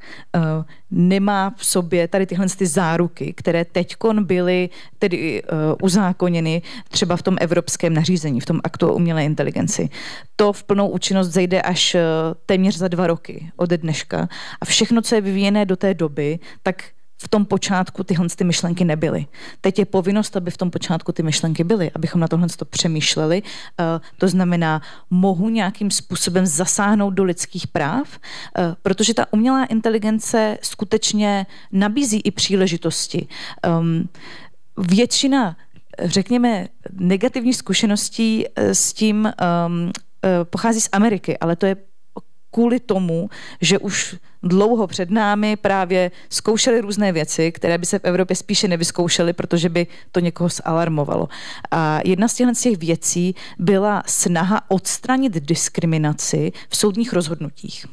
nemá v sobě tady tyhle ty záruky, které teďkon byly tedy uzákoněny třeba v tom evropském nařízení, v tom aktu o umělé inteligenci. To v plnou účinnost zejde až téměř za 2 roky od dneška a všechno, co je vyvíjené do té doby, tak v tom počátku tyhle ty myšlenky nebyly. Teď je povinnost, aby v tom počátku ty myšlenky byly, abychom na tohle přemýšleli. To znamená, mohu nějakým způsobem zasáhnout do lidských práv, protože ta umělá inteligence skutečně nabízí i příležitosti. Většina, řekněme, negativních zkušeností s tím pochází z Ameriky, ale to je kvůli tomu, že už dlouho před námi právě zkoušeli různé věci, které by se v Evropě spíše nevyzkoušely, protože by to někoho zalarmovalo. A jedna z těch věcí byla snaha odstranit diskriminaci v soudních rozhodnutích.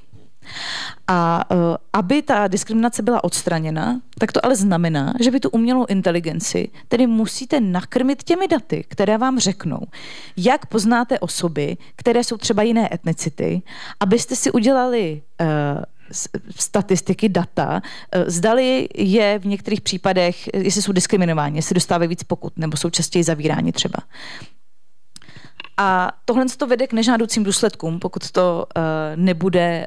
A aby ta diskriminace byla odstraněna, tak to ale znamená, že vy tu umělou inteligenci tedy musíte nakrmit těmi daty, které vám řeknou, jak poznáte osoby, které jsou třeba jiné etnicity, abyste si udělali statistiky, data, zdali je v některých případech, jestli jsou diskriminováni, jestli dostávají víc pokut, nebo jsou častěji zavíráni třeba. A tohle to vede k nežádoucím důsledkům, pokud to nebude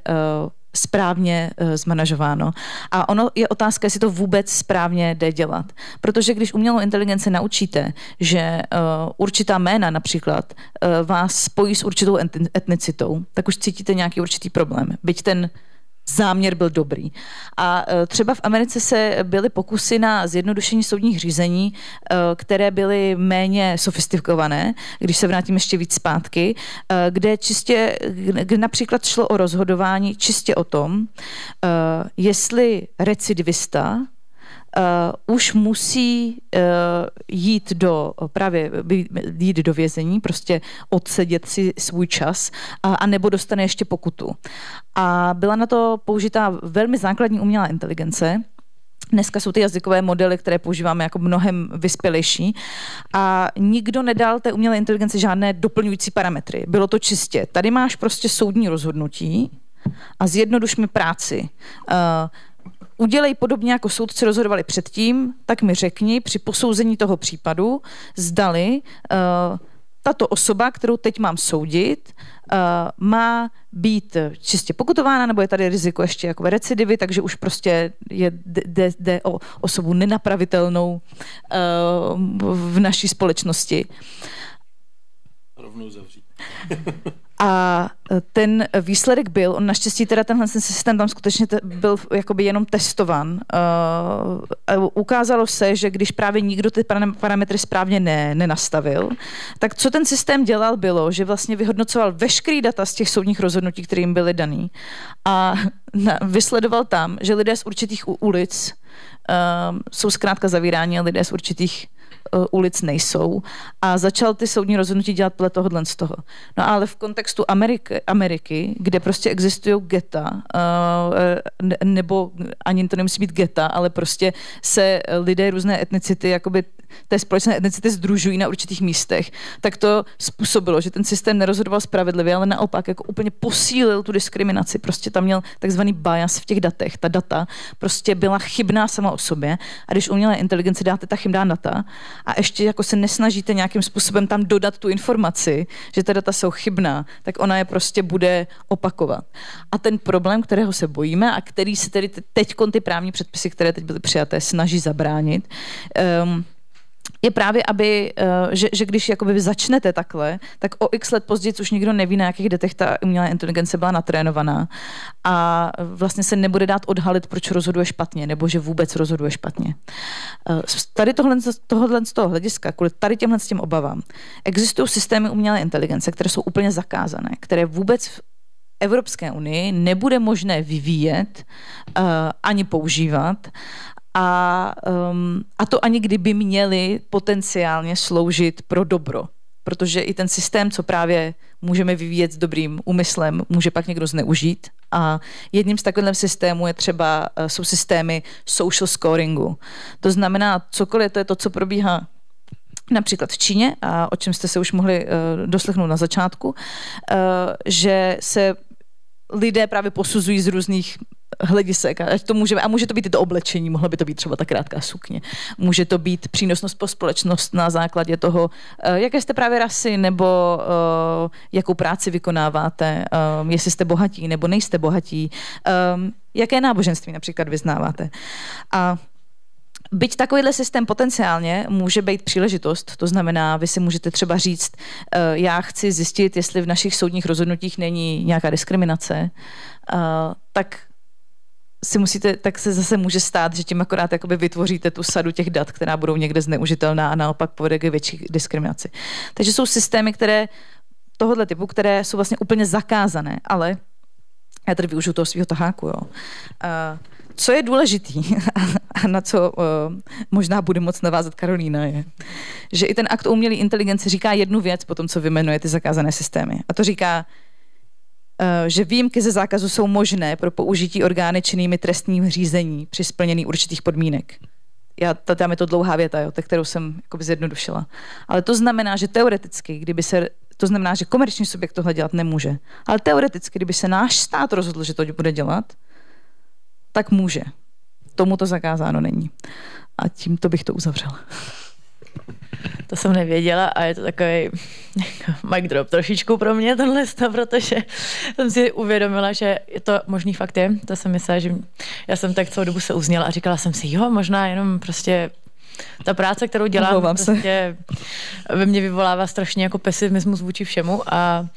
správně zmanažováno. A ono je otázka, jestli to vůbec správně jde dělat. Protože když umělou inteligenci naučíte, že určitá jména například vás spojí s určitou etnicitou, tak už cítíte nějaký určitý problém. Byť ten záměr byl dobrý. A třeba v Americe se byly pokusy na zjednodušení soudních řízení, které byly méně sofistikované, když se vrátím ještě víc zpátky, kde například šlo o rozhodování čistě o tom, jestli recidivista už musí jít do vězení, prostě odsedět si svůj čas, a nebo dostane ještě pokutu. A byla na to použitá velmi základní umělá inteligence. Dneska jsou ty jazykové modely, které používáme jako mnohem vyspělejší, a nikdo nedal té umělé inteligenci žádné doplňující parametry. Bylo to čistě, tady máš prostě soudní rozhodnutí a zjednoduš mi práci. Udělej podobně, jako soudci rozhodovali předtím, tak mi řekni při posouzení toho případu, zdali tato osoba, kterou teď mám soudit, má být čistě pokutována, nebo je tady riziko ještě jako recidivy, takže už prostě jde o osobu nenapravitelnou v naší společnosti. Rovnou zavřít. A ten výsledek byl, on naštěstí teda tenhle systém tam skutečně byl jakoby jenom testovan. Ukázalo se, že když právě nikdo ty parametry správně nenastavil, tak co ten systém dělal bylo, že vlastně vyhodnocoval veškerý data z těch soudních rozhodnutí, které jim byly daný, a vysledoval tam, že lidé z určitých ulic jsou zkrátka zavíráni a lidé z určitých ulic nejsou, a začal ty soudní rozhodnutí dělat podle tohohle z toho. No ale v kontextu Ameriky, kde prostě existují geta, nebo ani to nemusí být geta, ale prostě se lidé různé etnicity, jakoby té společné etnicity sdružují na určitých místech, tak to způsobilo, že ten systém nerozhodoval spravedlivě, ale naopak jako úplně posílil tu diskriminaci. Prostě tam měl takzvaný bias v těch datech. Ta data prostě byla chybná sama o sobě, a když umělé inteligenci dáte ta chybná data a ještě jako se nesnažíte nějakým způsobem tam dodat tu informaci, že ta data jsou chybná, tak ona je prostě bude opakovat. A ten problém, kterého se bojíme a který se tedy teďkon ty právní předpisy, které teď byly přijaté, snaží zabránit, je právě, že když jakoby vy začnete takhle, tak o x let později už nikdo neví, na jakých datech ta umělá inteligence byla natrénovaná, a vlastně se nebude dát odhalit, proč rozhoduje špatně, nebo že vůbec rozhoduje špatně. Tady tohohle z toho hlediska, kvůli tady těmhle s tím obavám, existují systémy umělé inteligence, které jsou úplně zakázané, které vůbec v Evropské unii nebude možné vyvíjet ani používat, a to ani kdyby měli potenciálně sloužit pro dobro. Protože i ten systém, co právě můžeme vyvíjet s dobrým úmyslem, může pak někdo zneužít. A jedním z takových systémů jsou systémy social scoringu. To znamená, cokoliv, to je to, co probíhá například v Číně, a o čem jste se už mohli doslechnout na začátku, že se lidé právě posuzují z různých hledisek, a může to být i to oblečení, mohlo by to být třeba ta krátká sukně, může to být přínosnost pro společnost na základě toho, jaké jste právě rasy, nebo jakou práci vykonáváte, jestli jste bohatí nebo nejste bohatí, jaké náboženství například vyznáváte. A byť takovýhle systém potenciálně může být příležitost, to znamená, vy si můžete třeba říct, já chci zjistit, jestli v našich soudních rozhodnutích není nějaká diskriminace, tak se zase může stát, že tím akorát jakoby vytvoříte tu sadu těch dat, která budou někde zneužitelná a naopak povede k větší diskriminaci. Takže jsou systémy, tohohle typu, které jsou vlastně úplně zakázané, ale Já tady využiju toho svého taháku, jo. Co je důležitý a na co možná bude moc navázat Karolína je, že i ten akt o umělé inteligenci říká jednu věc po tom, co vyjmenuje ty zakázané systémy. A to říká, že výjimky ze zákazu jsou možné pro použití orgány činnými trestním řízení při splnění určitých podmínek. Tam je to dlouhá věta, jo, kterou jsem jakoby zjednodušila. Ale to znamená, že teoreticky, to znamená, že komerční subjekt tohle dělat nemůže. Ale teoreticky, kdyby se náš stát rozhodl, že to bude dělat, tak může. Tomu to zakázáno není. A tímto bych to uzavřela. To jsem nevěděla a je to takový mic drop trošičku pro mě tenhle stav, protože jsem si uvědomila, že to možný fakt je. To jsem myslela, že já jsem tak celou dobu se uzněla a říkala jsem si, jo, možná jenom prostě ta práce, kterou dělám, prostě ve mně vyvolává strašně jako pesimismus vůči všemu a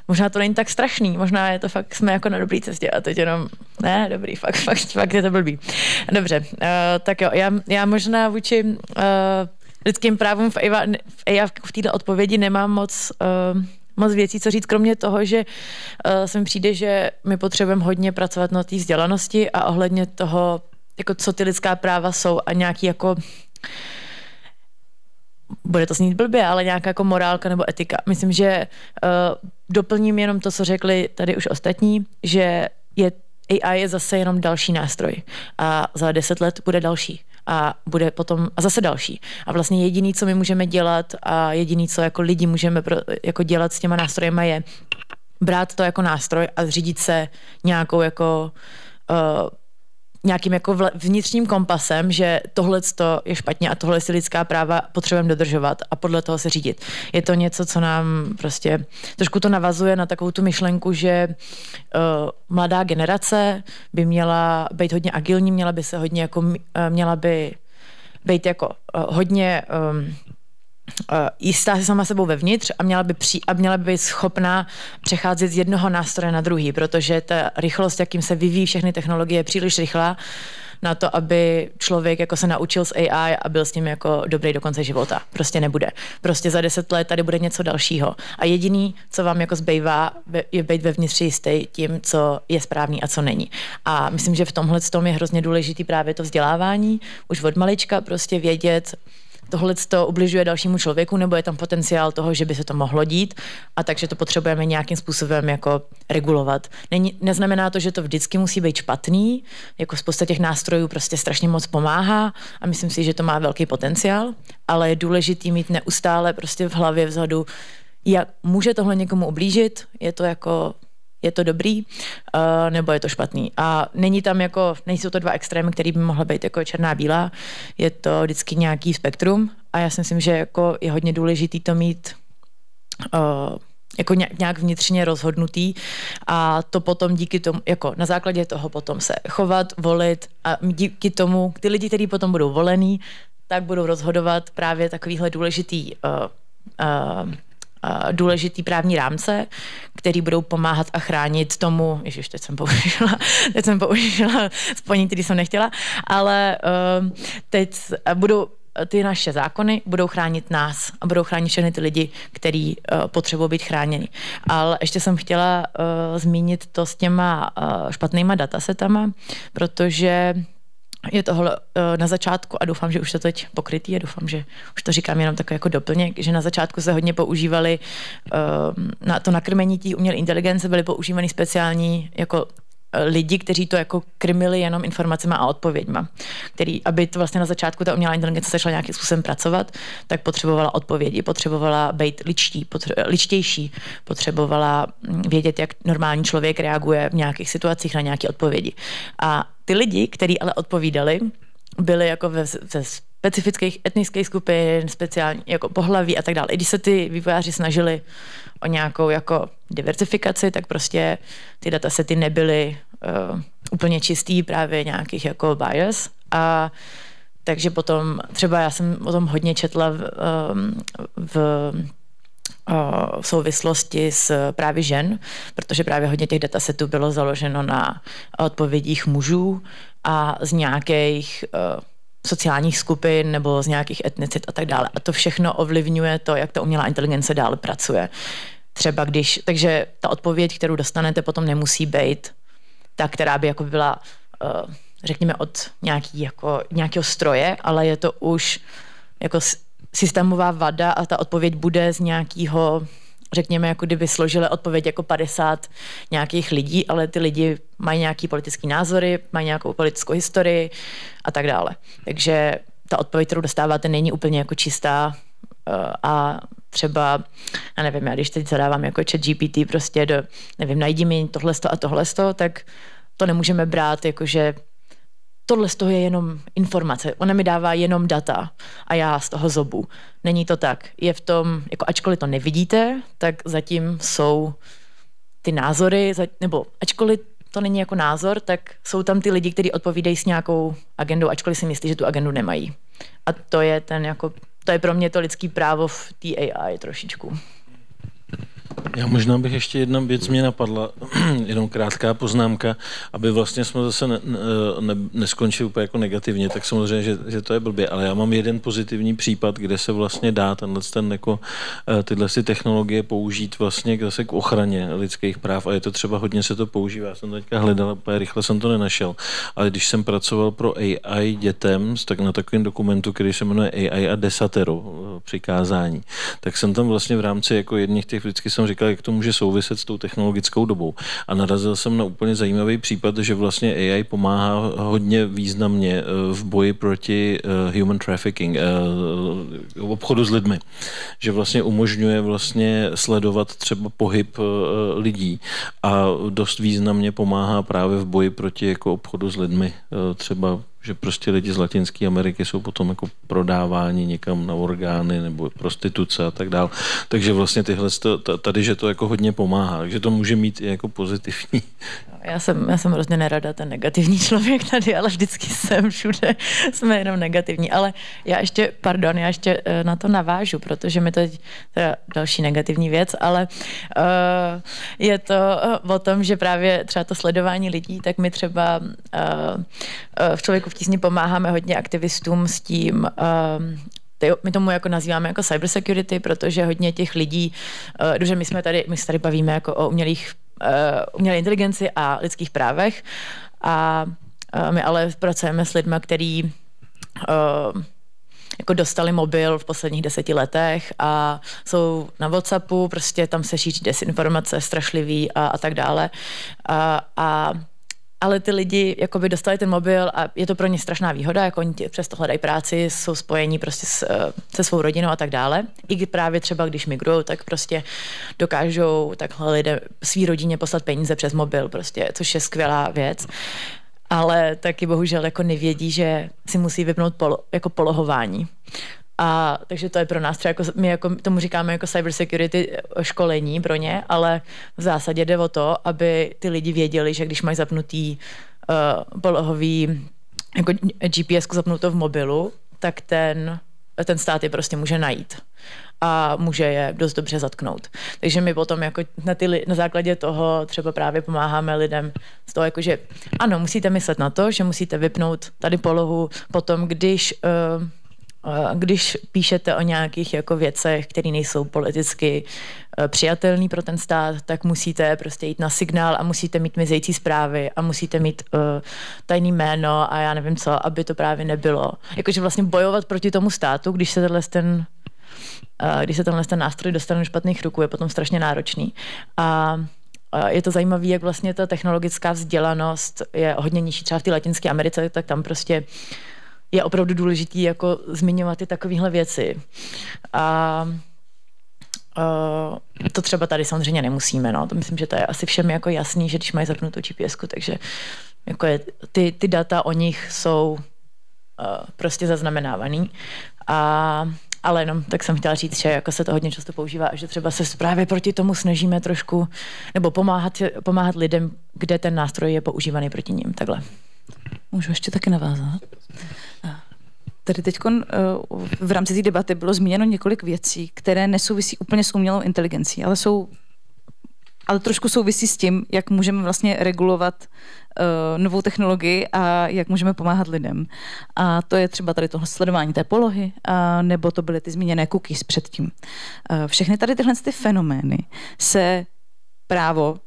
možná to není tak strašný, možná je to fakt, jsme jako na dobré cestě a teď jenom, ne, dobrý, fakt je to blbý. Dobře, tak jo, já možná vůči lidským právům v této odpovědi nemám moc věcí, co říct, kromě toho, že se mi přijde, že my potřebujeme hodně pracovat na té vzdělanosti a ohledně toho, jako co ty lidská práva jsou a nějaký jako bude to znít blbě, ale nějaká jako morálka nebo etika. Myslím, že doplním jenom to, co řekli tady už ostatní, že AI je zase jenom další nástroj a za 10 let bude další a bude potom a zase další. A vlastně jediný, co my můžeme dělat a jediný, co jako lidi můžeme jako dělat s těma nástrojema je brát to jako nástroj a zřídit se nějakou jako nějakým jako vnitřním kompasem, že tohle je špatně a tohle si lidská práva potřebujeme dodržovat a podle toho se řídit. Je to něco, co nám prostě trošku to navazuje na takovou tu myšlenku, že mladá generace by měla být hodně agilní, měla by být jako hodně jistá se sama sebou vevnitř a měla by být schopná přecházet z jednoho nástroje na druhý, protože ta rychlost, jakým se vyvíjí všechny technologie, je příliš rychlá na to, aby člověk jako se naučil s AI a byl s tím jako dobrý do konce života. Prostě nebude. Prostě za 10 let tady bude něco dalšího. A jediný, co vám jako zbývá, je být vevnitř jistý tím, co je správný a co není. A myslím, že v tomhle je hrozně důležitý právě to vzdělávání. Už od malička prostě vědět, tohle to ubližuje dalšímu člověku, nebo je tam potenciál toho, že by se to mohlo dít a takže to potřebujeme nějakým způsobem jako regulovat. Neznamená to, že to vždycky musí být špatný, jako spousta těch nástrojů prostě strašně moc pomáhá a myslím si, že to má velký potenciál, ale je důležitý mít neustále prostě v hlavě vzadu, jak může tohle někomu ublížit, je to dobrý, nebo je to špatný. A nejsou to dva extrémy, které by mohly být jako černá bílá, je to vždycky nějaký spektrum a já si myslím, že jako je hodně důležitý to mít jako nějak vnitřně rozhodnutý a to potom díky tomu, jako na základě toho potom se chovat, volit a díky tomu, ty lidi, kteří potom budou volení, tak budou rozhodovat právě takovýhle důležitý právní rámce, který budou pomáhat a chránit tomu, teď jsem použila spojení, který jsem nechtěla, ale teď ty naše zákony budou chránit nás a budou chránit všechny ty lidi, kteří potřebují být chráněni. Ale ještě jsem chtěla zmínit to s těma špatnýma datasetama, protože je tohle na začátku a doufám, že už to teď pokrytý a doufám, že už to říkám jenom takový jako doplněk, že na začátku se hodně používali na to nakrmení té umělé inteligence, byly používaný speciální jako lidi, kteří to jako krmili jenom informacemi a odpověďma. Aby to vlastně na začátku ta umělá inteligence začala nějakým způsobem pracovat, tak potřebovala odpovědi, potřebovala být ličtější, potřebovala vědět, jak normální člověk reaguje v nějakých situacích na nějaké odpovědi. A ty lidi, kteří ale odpovídali, byli jako ze specifických etnických skupin, speciální jako pohlaví a tak dále. I když se ty vývojáři snažili o nějakou jako diversifikaci, tak prostě ty datasety nebyly úplně čistý, právě nějakých jako bias. A takže potom, třeba já jsem o tom hodně četla v souvislosti s právě žen, protože právě hodně těch datasetů bylo založeno na odpovědích mužů a z nějakých sociálních skupin nebo z nějakých etnicit a tak dále. A to všechno ovlivňuje to, jak ta umělá inteligence dále pracuje. Třeba takže ta odpověď, kterou dostanete, potom nemusí být ta, která by jako byla, řekněme, od nějakého stroje, ale je to už jako systémová vada a ta odpověď bude z nějakého, řekněme, jako kdyby složili odpověď jako 50 nějakých lidí, ale ty lidi mají nějaký politický názory, mají nějakou politickou historii a tak dále. Takže ta odpověď, kterou dostáváte, není úplně jako čistá a třeba, já nevím, já když teď zadávám jako ChatGPT prostě do, nevím, najdi mi tohleto a tohleto, tak to nemůžeme brát jakože tohle z toho je jenom informace. Ona mi dává jenom data a já z toho zobu. Není to tak. Je v tom, jako ačkoliv to nevidíte, tak zatím jsou ty názory, nebo ačkoliv to není jako názor, tak jsou tam ty lidi, kteří odpovídají s nějakou agendou, ačkoliv si myslí, že tu agendu nemají. A to je to je pro mě to lidský právo v té AI trošičku. Já možná bych ještě jedna věc mě napadla, jenom krátká poznámka, aby vlastně jsme zase neskončili úplně jako negativně, tak samozřejmě, že to je blbě, ale já mám jeden pozitivní případ, kde se vlastně dá tyhle si technologie použít vlastně zase k ochraně lidských práv a je to třeba hodně se to používá. Já jsem to teďka hledal, úplně rychle jsem to nenašel, ale když jsem pracoval pro AI dětem, tak na takovém dokumentu, který se jmenuje AI a desatero přikázání, tak jsem tam vlastně v rámci jako jedných těch vždycky jsem říkal, jak to může souviset s tou technologickou dobou. A narazil jsem na úplně zajímavý případ, že vlastně AI pomáhá hodně významně v boji proti human trafficking, obchodu s lidmi. Že vlastně umožňuje vlastně sledovat třeba pohyb lidí a dost významně pomáhá právě v boji proti jako obchodu s lidmi. Třeba že prostě lidi z Latinské Ameriky jsou potom jako prodáváni někam na orgány nebo prostituce a tak dál. Takže vlastně tady, že to jako hodně pomáhá, takže to může mít i jako pozitivní. Já jsem hrozně nerada ten negativní člověk tady, ale vždycky všude jsme jenom negativní. Ale já ještě na to navážu, protože mi to je teda další negativní věc, ale je to o tom, že právě třeba to sledování lidí, tak my třeba v Člověku v tísni pomáháme hodně aktivistům s tím, my tomu jako nazýváme jako cybersecurity, protože hodně těch lidí, protože my se tady bavíme jako o umělé inteligenci a lidských právech a my ale pracujeme s lidmi, kteří jako dostali mobil v posledních 10 letech a jsou na WhatsAppu, prostě tam se šíří desinformace strašlivý a tak dále. Ale ty lidi jakoby dostali ten mobil a je to pro ně strašná výhoda, jako oni přesto hledají práci, jsou spojení prostě se svou rodinou a tak dále. I právě třeba, když migrujou, tak prostě dokážou takhle lidé svý rodině poslat peníze přes mobil, prostě, což je skvělá věc. Ale taky bohužel jako nevědí, že si musí vypnout polohování. A takže to je pro nás třeba, my jako tomu říkáme jako cybersecurity školení pro ně, ale v zásadě jde o to, aby ty lidi věděli, že když mají zapnutý polohový jako GPS zapnuto v mobilu, tak ten stát je prostě může najít a může je dost dobře zatknout. Takže my potom jako na základě toho třeba právě pomáháme lidem z toho, jako že ano, musíte myslet na to, že musíte vypnout tady polohu potom, když píšete o nějakých jako věcech, které nejsou politicky přijatelný pro ten stát, tak musíte prostě jít na signál a musíte mít mizející zprávy a musíte mít tajný jméno a já nevím co, aby to právě nebylo. Jakože vlastně bojovat proti tomu státu, když se tenhle ten nástroj dostane do špatných rukou, je potom strašně náročný. A je to zajímavé, jak vlastně ta technologická vzdělanost je hodně nižší. Třeba v té Latinské Americe, tak tam prostě je opravdu důležitý jako zmiňovat i takovéhle věci. A to třeba tady samozřejmě nemusíme, no. To myslím, že to je asi všem jako jasný, že když mají zapnutou GPS-ku, takže jako ty data o nich jsou prostě zaznamenávaný. Ale jenom tak jsem chtěla říct, že jako se to hodně často používá a že třeba se právě proti tomu snažíme trošku, nebo pomáhat lidem, kde ten nástroj je používaný proti nim. Takhle. Můžu ještě taky navázat? Tady teď v rámci té debaty bylo zmíněno několik věcí, které nesouvisí úplně s umělou inteligencí, ale trošku souvisí s tím, jak můžeme vlastně regulovat novou technologii a jak můžeme pomáhat lidem. A to je třeba tady tohle sledování té polohy, nebo to byly ty zmíněné cookies předtím. Všechny tady tyhle fenomény se právo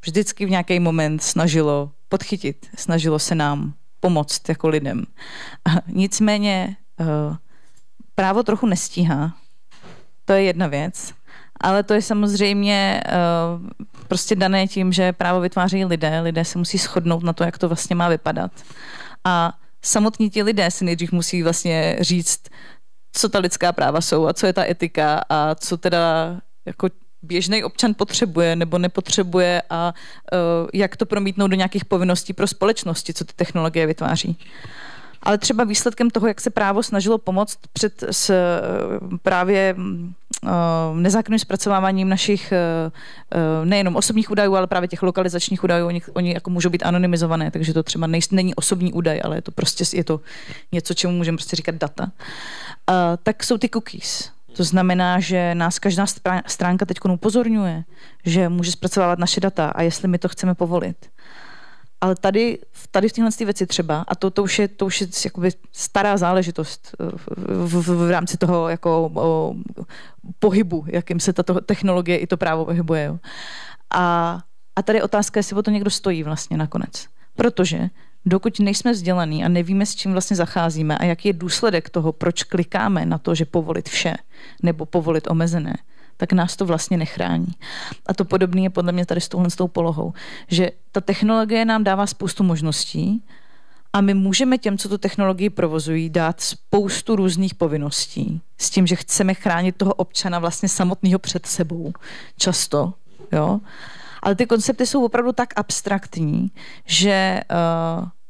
vždycky v nějaký moment snažilo podchytit, snažilo se nám pomoct jako lidem. Nicméně právo trochu nestíhá. To je jedna věc. Ale to je samozřejmě prostě dané tím, že právo vytváří lidé se musí shodnout na to, jak to vlastně má vypadat. A samotní ti lidé si nejdřív musí vlastně říct, co ta lidská práva jsou a co je ta etika a co teda jako běžný občan potřebuje nebo nepotřebuje a jak to promítnout do nějakých povinností pro společnosti, co ty technologie vytváří. Ale třeba výsledkem toho, jak se právo snažilo pomoct právě nezákonným zpracováváním našich nejenom osobních údajů, ale právě těch lokalizačních údajů, oni jako můžou být anonymizované, takže to třeba není osobní údaj, ale je to něco, čemu můžeme prostě říkat data. Tak jsou ty cookies. To znamená, že nás každá stránka teď upozorňuje, že může zpracovávat naše data a jestli my to chceme povolit. Ale tady v téhle věci třeba, a to už je jakoby stará záležitost v rámci toho jako pohybu, jakým se tato technologie i to právo pohybuje. Jo. A tady je otázka, jestli o to někdo stojí vlastně nakonec. Protože dokud nejsme vzdělaní a nevíme, s čím vlastně zacházíme a jaký je důsledek toho, proč klikáme na to, že povolit vše nebo povolit omezené, tak nás to vlastně nechrání. A to podobné je podle mě tady s tou polohou, že ta technologie nám dává spoustu možností a my můžeme těm, co tu technologii provozují, dát spoustu různých povinností s tím, že chceme chránit toho občana vlastně samotného před sebou. Často, jo. Ale ty koncepty jsou opravdu tak abstraktní, že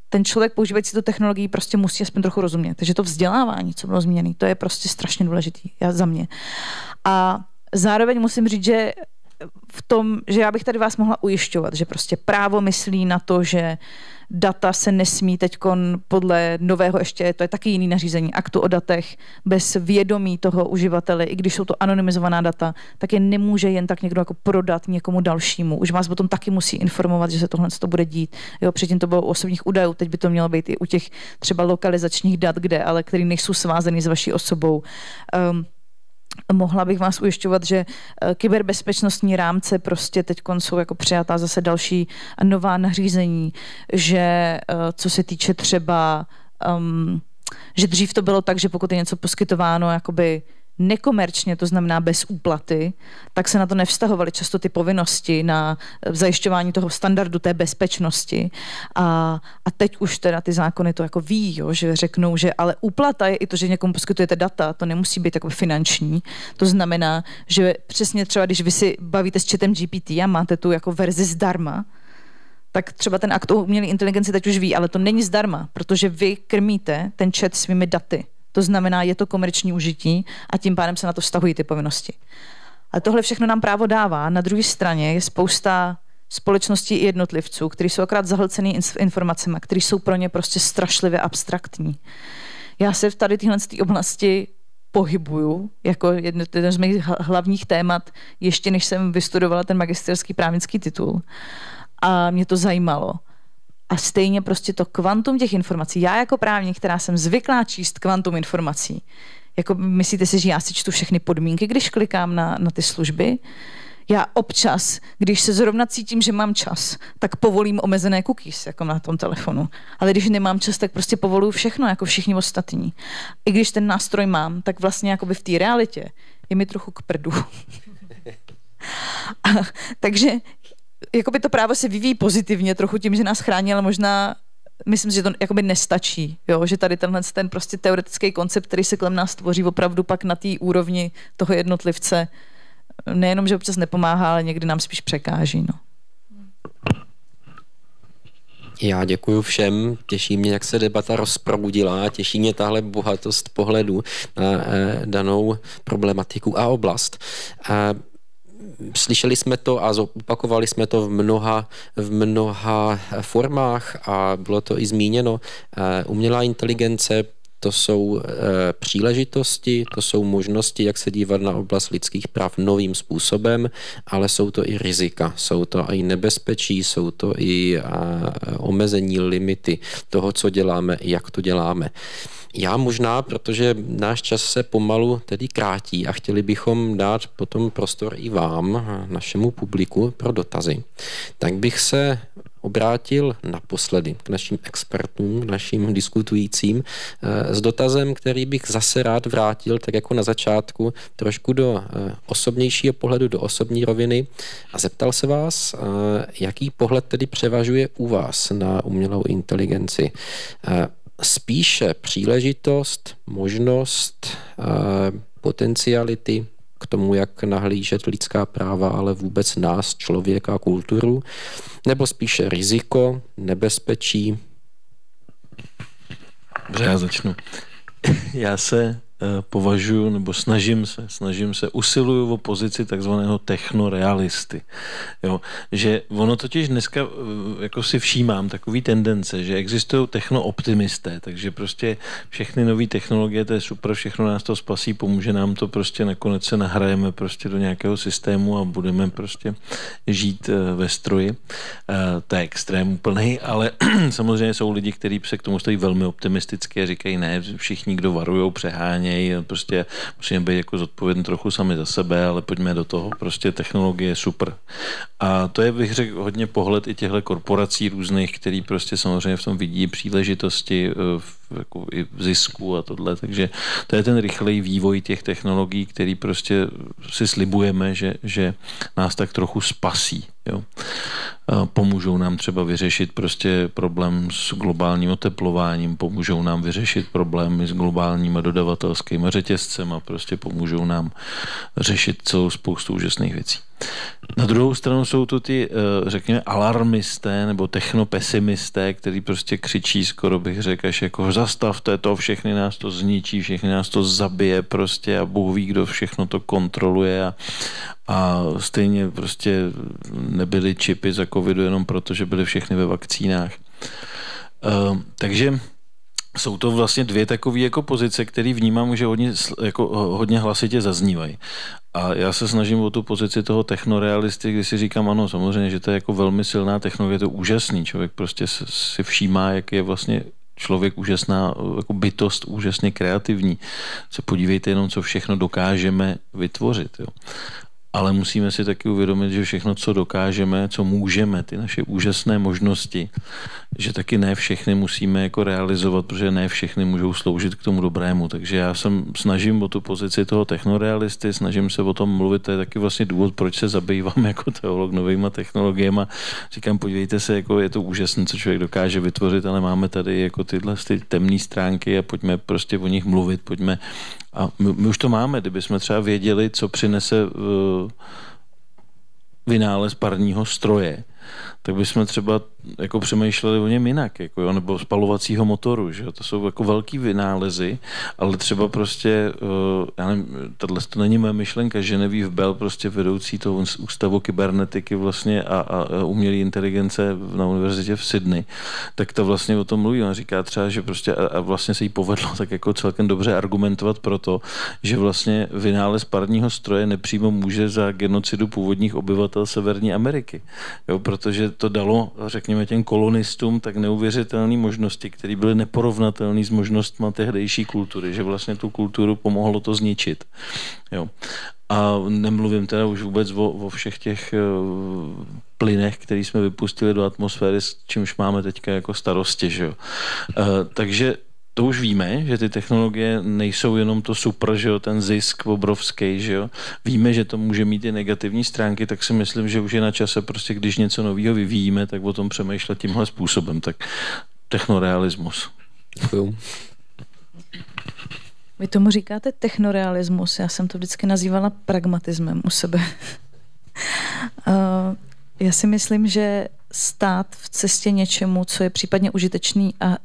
ten člověk používající tu technologii prostě musí aspoň trochu rozumět. Takže to vzdělávání, co bylo zmíněné, to je prostě strašně důležitý za mě. A zároveň musím říct, že v tom, že já bych tady vás mohla ujišťovat, že prostě právo myslí na to, že data se nesmí teďkon podle nového ještě, to je taky jiný nařízení, aktu o datech, bez vědomí toho uživatele, i když jsou to anonymizovaná data, tak je nemůže jen tak někdo jako prodat někomu dalšímu. Už vás potom taky musí informovat, že se tohle to bude dít. Jo, předtím to bylo u osobních údajů, teď by to mělo být i u těch třeba lokalizačních dat, ale které nejsou svázané s vaší osobou. Mohla bych vás ujišťovat, že kyberbezpečnostní rámce prostě teď jsou jako přijatá zase další nová nařízení, že co se týče třeba, že dřív to bylo tak, že pokud je něco poskytováno jakoby nekomerčně, to znamená bez úplaty, tak se na to nevztahovaly často ty povinnosti na zajišťování toho standardu té bezpečnosti. A teď už teda ty zákony to jako ví, jo, že řeknou, že ale úplata je i to, že někomu poskytujete data, to nemusí být jako finanční. To znamená, že přesně třeba, když vy si bavíte s chatem GPT a máte tu jako verzi zdarma, tak třeba ten akt o umělé inteligenci teď už ví, ale to není zdarma, protože vy krmíte ten chat svými daty. To znamená, je to komerční užití a tím pádem se na to vztahují ty povinnosti. Ale tohle všechno nám právo dává. Na druhé straně je spousta společností i jednotlivců, kteří jsou akorát zahlcený informacemi, které jsou pro ně prostě strašlivě abstraktní. Já se v tady téhle oblasti pohybuju jako jedno z mých hlavních témat, ještě než jsem vystudovala ten magisterský právnický titul. A mě to zajímalo. A stejně prostě to kvantum těch informací. Já jako právník, která jsem zvyklá číst kvantum informací, jako myslíte si, že já si čtu všechny podmínky, když klikám na ty služby? Já občas, když se zrovna cítím, že mám čas, tak povolím omezené cookies, jako na tom telefonu. Ale když nemám čas, tak prostě povoluju všechno, jako všichni ostatní. I když ten nástroj mám, tak vlastně jakoby v té realitě je mi trochu k prdu. Takže jakoby to právo se vyvíjí pozitivně trochu tím, že nás chrání, ale možná myslím si, že to jakoby nestačí, jo? Že tady ten prostě teoretický koncept, který se kolem nás tvoří opravdu pak na té úrovni toho jednotlivce, nejenom, že občas nepomáhá, ale někdy nám spíš překáží. No. Já děkuji všem, těší mě, jak se debata rozproudila, těší mě tahle bohatost pohledu na danou problematiku a oblast. Slyšeli jsme to a zopakovali jsme to v mnoha formách a bylo to i zmíněno. Umělá inteligence, to jsou příležitosti, to jsou možnosti, jak se dívat na oblast lidských práv novým způsobem, ale jsou to i rizika, jsou to i nebezpečí, jsou to i omezení, limity toho, co děláme, jak to děláme. Já možná, protože náš čas se pomalu tedy krátí a chtěli bychom dát potom prostor i vám, našemu publiku, pro dotazy, tak bych se obrátil naposledy k našim expertům, k našim diskutujícím s dotazem, který bych zase rád vrátil, tak jako na začátku, trošku do osobnějšího pohledu, do osobní roviny a zeptal se vás, jaký pohled tedy převažuje u vás na umělou inteligenci. Spíše příležitost, možnost, potenciality k tomu, jak nahlížet lidská práva, ale vůbec nás, člověka a kulturu, nebo spíše riziko, nebezpečí? Dobře, já začnu. Já se považuji, nebo snažím se, usiluju o pozici takzvaného technorealisty. Jo? Že ono totiž dneska jako si všímám takový tendence, že existují technooptimisté, takže prostě všechny nové technologie, to je super, všechno nás to spasí, pomůže nám to, prostě nakonec se nahrajeme prostě do nějakého systému a budeme prostě žít ve stroji. To je extrém úplnej, ale samozřejmě jsou lidi, kteří se k tomu stojí velmi optimisticky a říkají, ne, všichni, kdo varujou, přehánějí, prostě musíme být jako zodpovědní trochu sami za sebe, ale pojďme do toho, prostě technologie je super. A to je, bych řekl, hodně pohled i těchto korporací různých, který prostě samozřejmě v tom vidí příležitosti jako i v zisku a tohle, takže to je ten rychlej vývoj těch technologií, který prostě si slibujeme, že nás tak trochu spasí. Jo. Pomůžou nám třeba vyřešit prostě problém s globálním oteplováním, pomůžou nám vyřešit problémy s globálníma dodavatelskými řetězcema, prostě pomůžou nám řešit celou spoustu úžasných věcí. Na druhou stranu jsou to ty, řekněme, alarmisté nebo technopesimisté, kteří prostě křičí, skoro bych řekl, až jako zastavte to, všechny nás to zničí, všechny nás to zabije prostě a Bůh ví, kdo všechno to kontroluje a stejně prostě nebyly čipy za covidu jenom proto, že byly všechny ve vakcínách. Takže jsou to vlastně dvě takové jako pozice, které vnímám, že hodně hlasitě zaznívají. A já se snažím o tu pozici toho technorealisty, kdy si říkám, ano, samozřejmě, že to je jako velmi silná technologie, to je úžasný. Člověk prostě si všímá, jak je vlastně člověk úžasná jako bytost, úžasně kreativní. Se podívejte jenom, co všechno dokážeme vytvořit. Jo. Ale musíme si taky uvědomit, že všechno, co dokážeme, co můžeme, ty naše úžasné možnosti, že taky ne všechny musíme jako realizovat, protože ne všechny můžou sloužit k tomu dobrému. Takže já snažím o tu pozici toho technorealisty, snažím se o tom mluvit, to je taky vlastně důvod, proč se zabývám jako teolog novýma technologiemi. Říkám, podívejte se, jako je to úžasné, co člověk dokáže vytvořit, ale máme tady jako tyhle temné stránky a pojďme prostě o nich mluvit, pojďme. A my už to máme, kdybychom třeba věděli, co přinese vynález parního stroje, tak bychom třeba jako přemýšleli o něm jinak, jako, jo, nebo spalovacího motoru, že jo? To jsou jako velký vynálezy, ale třeba prostě, já nevím, to není moje myšlenka, Genevieve Bell, prostě vedoucí toho ústavu kybernetiky vlastně a umělé inteligence na univerzitě v Sydney, tak to vlastně o tom mluví. Ona říká třeba, že prostě a vlastně se jí povedlo tak jako celkem dobře argumentovat proto, že vlastně vynález parního stroje nepřímo může za genocidu původních obyvatel Severní Ameriky. Jo, protože to dalo, řekněme, těm kolonistům tak neuvěřitelné možnosti, které byly neporovnatelné s možnostmi tehdejší kultury, že vlastně tu kulturu pomohlo to zničit. Jo. A nemluvím teda už vůbec o všech těch plynech, které jsme vypustili do atmosféry, s čímž máme teďka jako starosti. Že jo. Takže to už víme, že ty technologie nejsou jenom to super, že jo, ten zisk obrovský, že jo. Víme, že to může mít i negativní stránky, tak si myslím, že už je na čase prostě, když něco nového vyvíjíme, tak o tom přemýšlet tímhle způsobem. Tak technorealismus. Děkuju. Vy tomu říkáte technorealismus, já jsem to vždycky nazývala pragmatismem u sebe. Já si myslím, že stát v cestě něčemu, co je případně užitečný a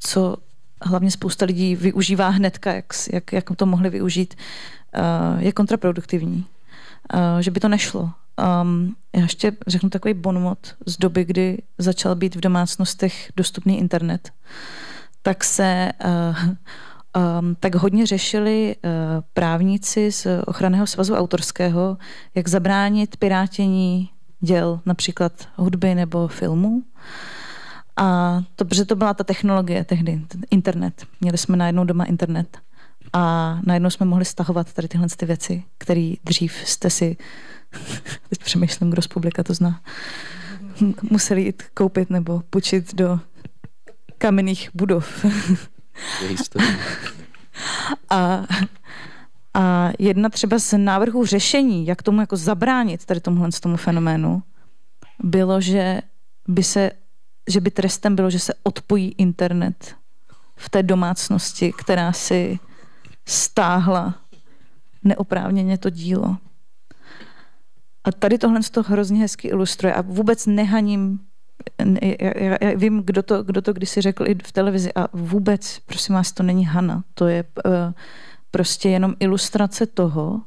co hlavně spousta lidí využívá hnedka, jak to mohli využít, je kontraproduktivní. Že by to nešlo. Já ještě řeknu takový bonmot z doby, kdy začal být v domácnostech dostupný internet. Tak se tak hodně řešili právníci z Ochranného svazu autorského, jak zabránit pirátění děl, například hudby nebo filmů. A protože to byla ta technologie tehdy, internet. Měli jsme najednou doma internet. A najednou jsme mohli stahovat tady tyhle ty věci, které dřív jste si, teď přemýšlím, kdo z publika to zná, museli jít koupit nebo půjčit do kamenných budov. A jedna třeba z návrhů řešení, jak tomu jako zabránit tady tomu fenoménu, bylo, že by trestem bylo, že se odpojí internet v té domácnosti, která si stáhla neoprávněně to dílo. A tady tohle to hrozně hezky ilustruje a vůbec nehaním, já vím, kdo to kdysi řekl i v televizi a vůbec, prosím vás, to není hana. To je prostě jenom ilustrace toho,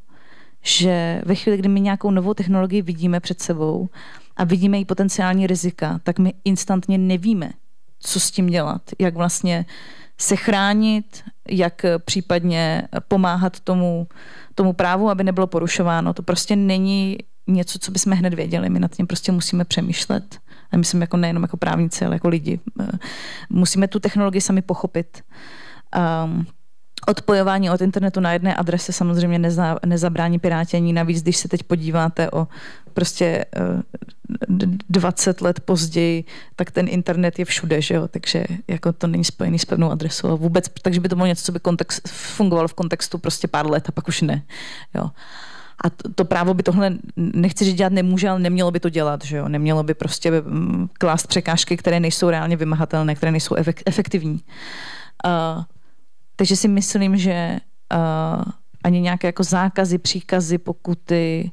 že ve chvíli, kdy my nějakou novou technologii vidíme před sebou a vidíme její potenciální rizika, tak my instantně nevíme, co s tím dělat, jak vlastně se chránit, jak případně pomáhat tomu právu, aby nebylo porušováno. To prostě není něco, co bychom hned věděli. My nad tím prostě musíme přemýšlet. A myslím jako nejenom jako právníci, ale jako lidi. Musíme tu technologii sami pochopit. Odpojování od internetu na jedné adrese samozřejmě nezabrání pirátění. Navíc, když se teď podíváte o prostě 20 let později, tak ten internet je všude, že jo? Takže jako to není spojený s pevnou adresou a vůbec, takže by to bylo něco, co by fungovalo v kontextu prostě pár let a pak už ne. Jo? A to právo by tohle, nechci říct, dělat nemůže, ale nemělo by to dělat, že jo? Nemělo by prostě klást překážky, které nejsou reálně vymahatelné, které nejsou efektivní. Takže si myslím, že ani nějaké jako zákazy, příkazy, pokuty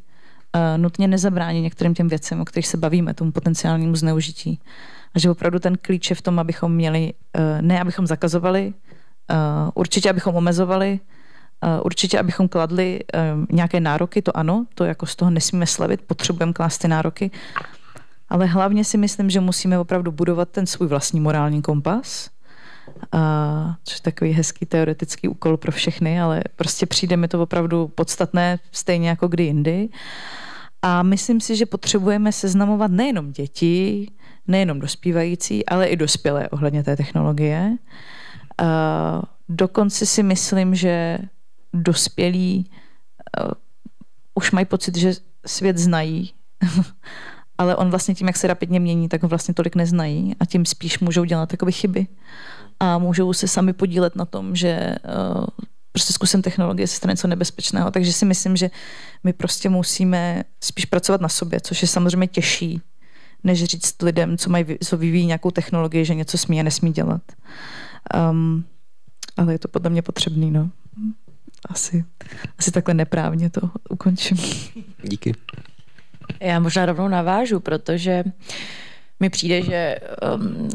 nutně nezabrání některým těm věcem, o kterých se bavíme, tomu potenciálnímu zneužití. A že opravdu ten klíč je v tom, abychom měli, ne abychom zakazovali, určitě abychom omezovali, určitě abychom kladli nějaké nároky, to ano, to jako z toho nesmíme slevit, potřebujeme klást ty nároky, ale hlavně si myslím, že musíme opravdu budovat ten svůj vlastní morální kompas, což je takový hezký teoretický úkol pro všechny, ale prostě přijde mi to opravdu podstatné, stejně jako kdy jindy. A myslím si, že potřebujeme seznamovat nejenom děti, nejenom dospívající, ale i dospělé ohledně té technologie. Dokonce si myslím, že dospělí už mají pocit, že svět znají, ale on vlastně tím, jak se rapidně mění, tak ho vlastně tolik neznají a tím spíš můžou dělat takové chyby. A můžou se sami podílet na tom, že prostě zkusím technologie se stane něco nebezpečného. Takže si myslím, že my prostě musíme spíš pracovat na sobě, což je samozřejmě těžší, než říct lidem, co vyvíjí nějakou technologii, že něco smí a nesmí dělat. Ale je to podle mě potřebný, no. Asi takhle neprávně to ukončím. Díky. Já možná rovnou navážu, protože mi přijde, že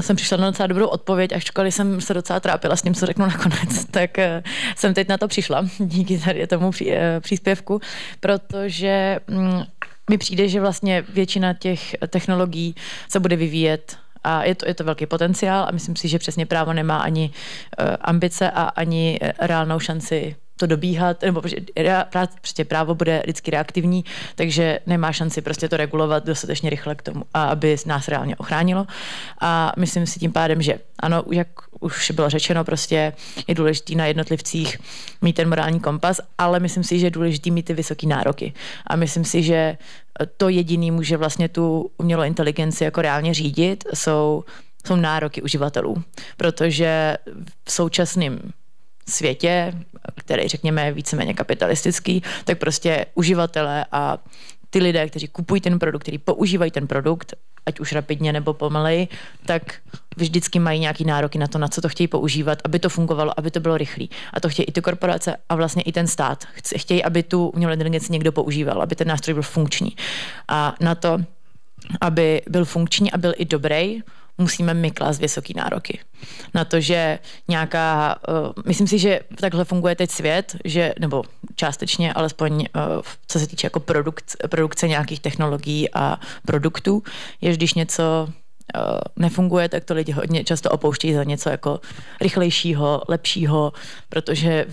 jsem přišla na docela dobrou odpověď, ačkoliv jsem se docela trápila s tím, co řeknu nakonec, tak jsem teď na to přišla, díky tady tomu příspěvku, protože mi přijde, že vlastně většina těch technologií se bude vyvíjet a je to velký potenciál a myslím si, že přesně právo nemá ani ambice a ani reálnou šanci to dobíhat, nebo prostě právo bude vždycky reaktivní, takže nemá šanci prostě to regulovat dostatečně rychle k tomu, aby nás reálně ochránilo. A myslím si tím pádem, že ano, jak už bylo řečeno, prostě je důležitý na jednotlivcích mít ten morální kompas, ale myslím si, že je důležitý mít ty vysoké nároky. A myslím si, že to jediný může vlastně tu umělou inteligenci jako reálně řídit, jsou nároky uživatelů. Protože v současném světě, který řekněme je víceméně kapitalistický, tak prostě uživatelé a ty lidé, kteří kupují ten produkt, kteří používají ten produkt, ať už rapidně nebo pomaleji, tak vždycky mají nějaký nároky na to, na co to chtějí používat, aby to fungovalo, aby to bylo rychlý. A to chtějí i ty korporace a vlastně i ten stát. Chtějí, aby tu umělou inteligenci někdo používal, aby ten nástroj byl funkční. A na to, aby byl funkční a byl i dobrý, musíme my klást vysoký nároky. Na to, že myslím si, že takhle funguje teď svět, že, nebo částečně, alespoň co se týče jako produkce nějakých technologií a produktů, je, když něco nefunguje, tak to lidi hodně často opouštějí za něco jako rychlejšího, lepšího, protože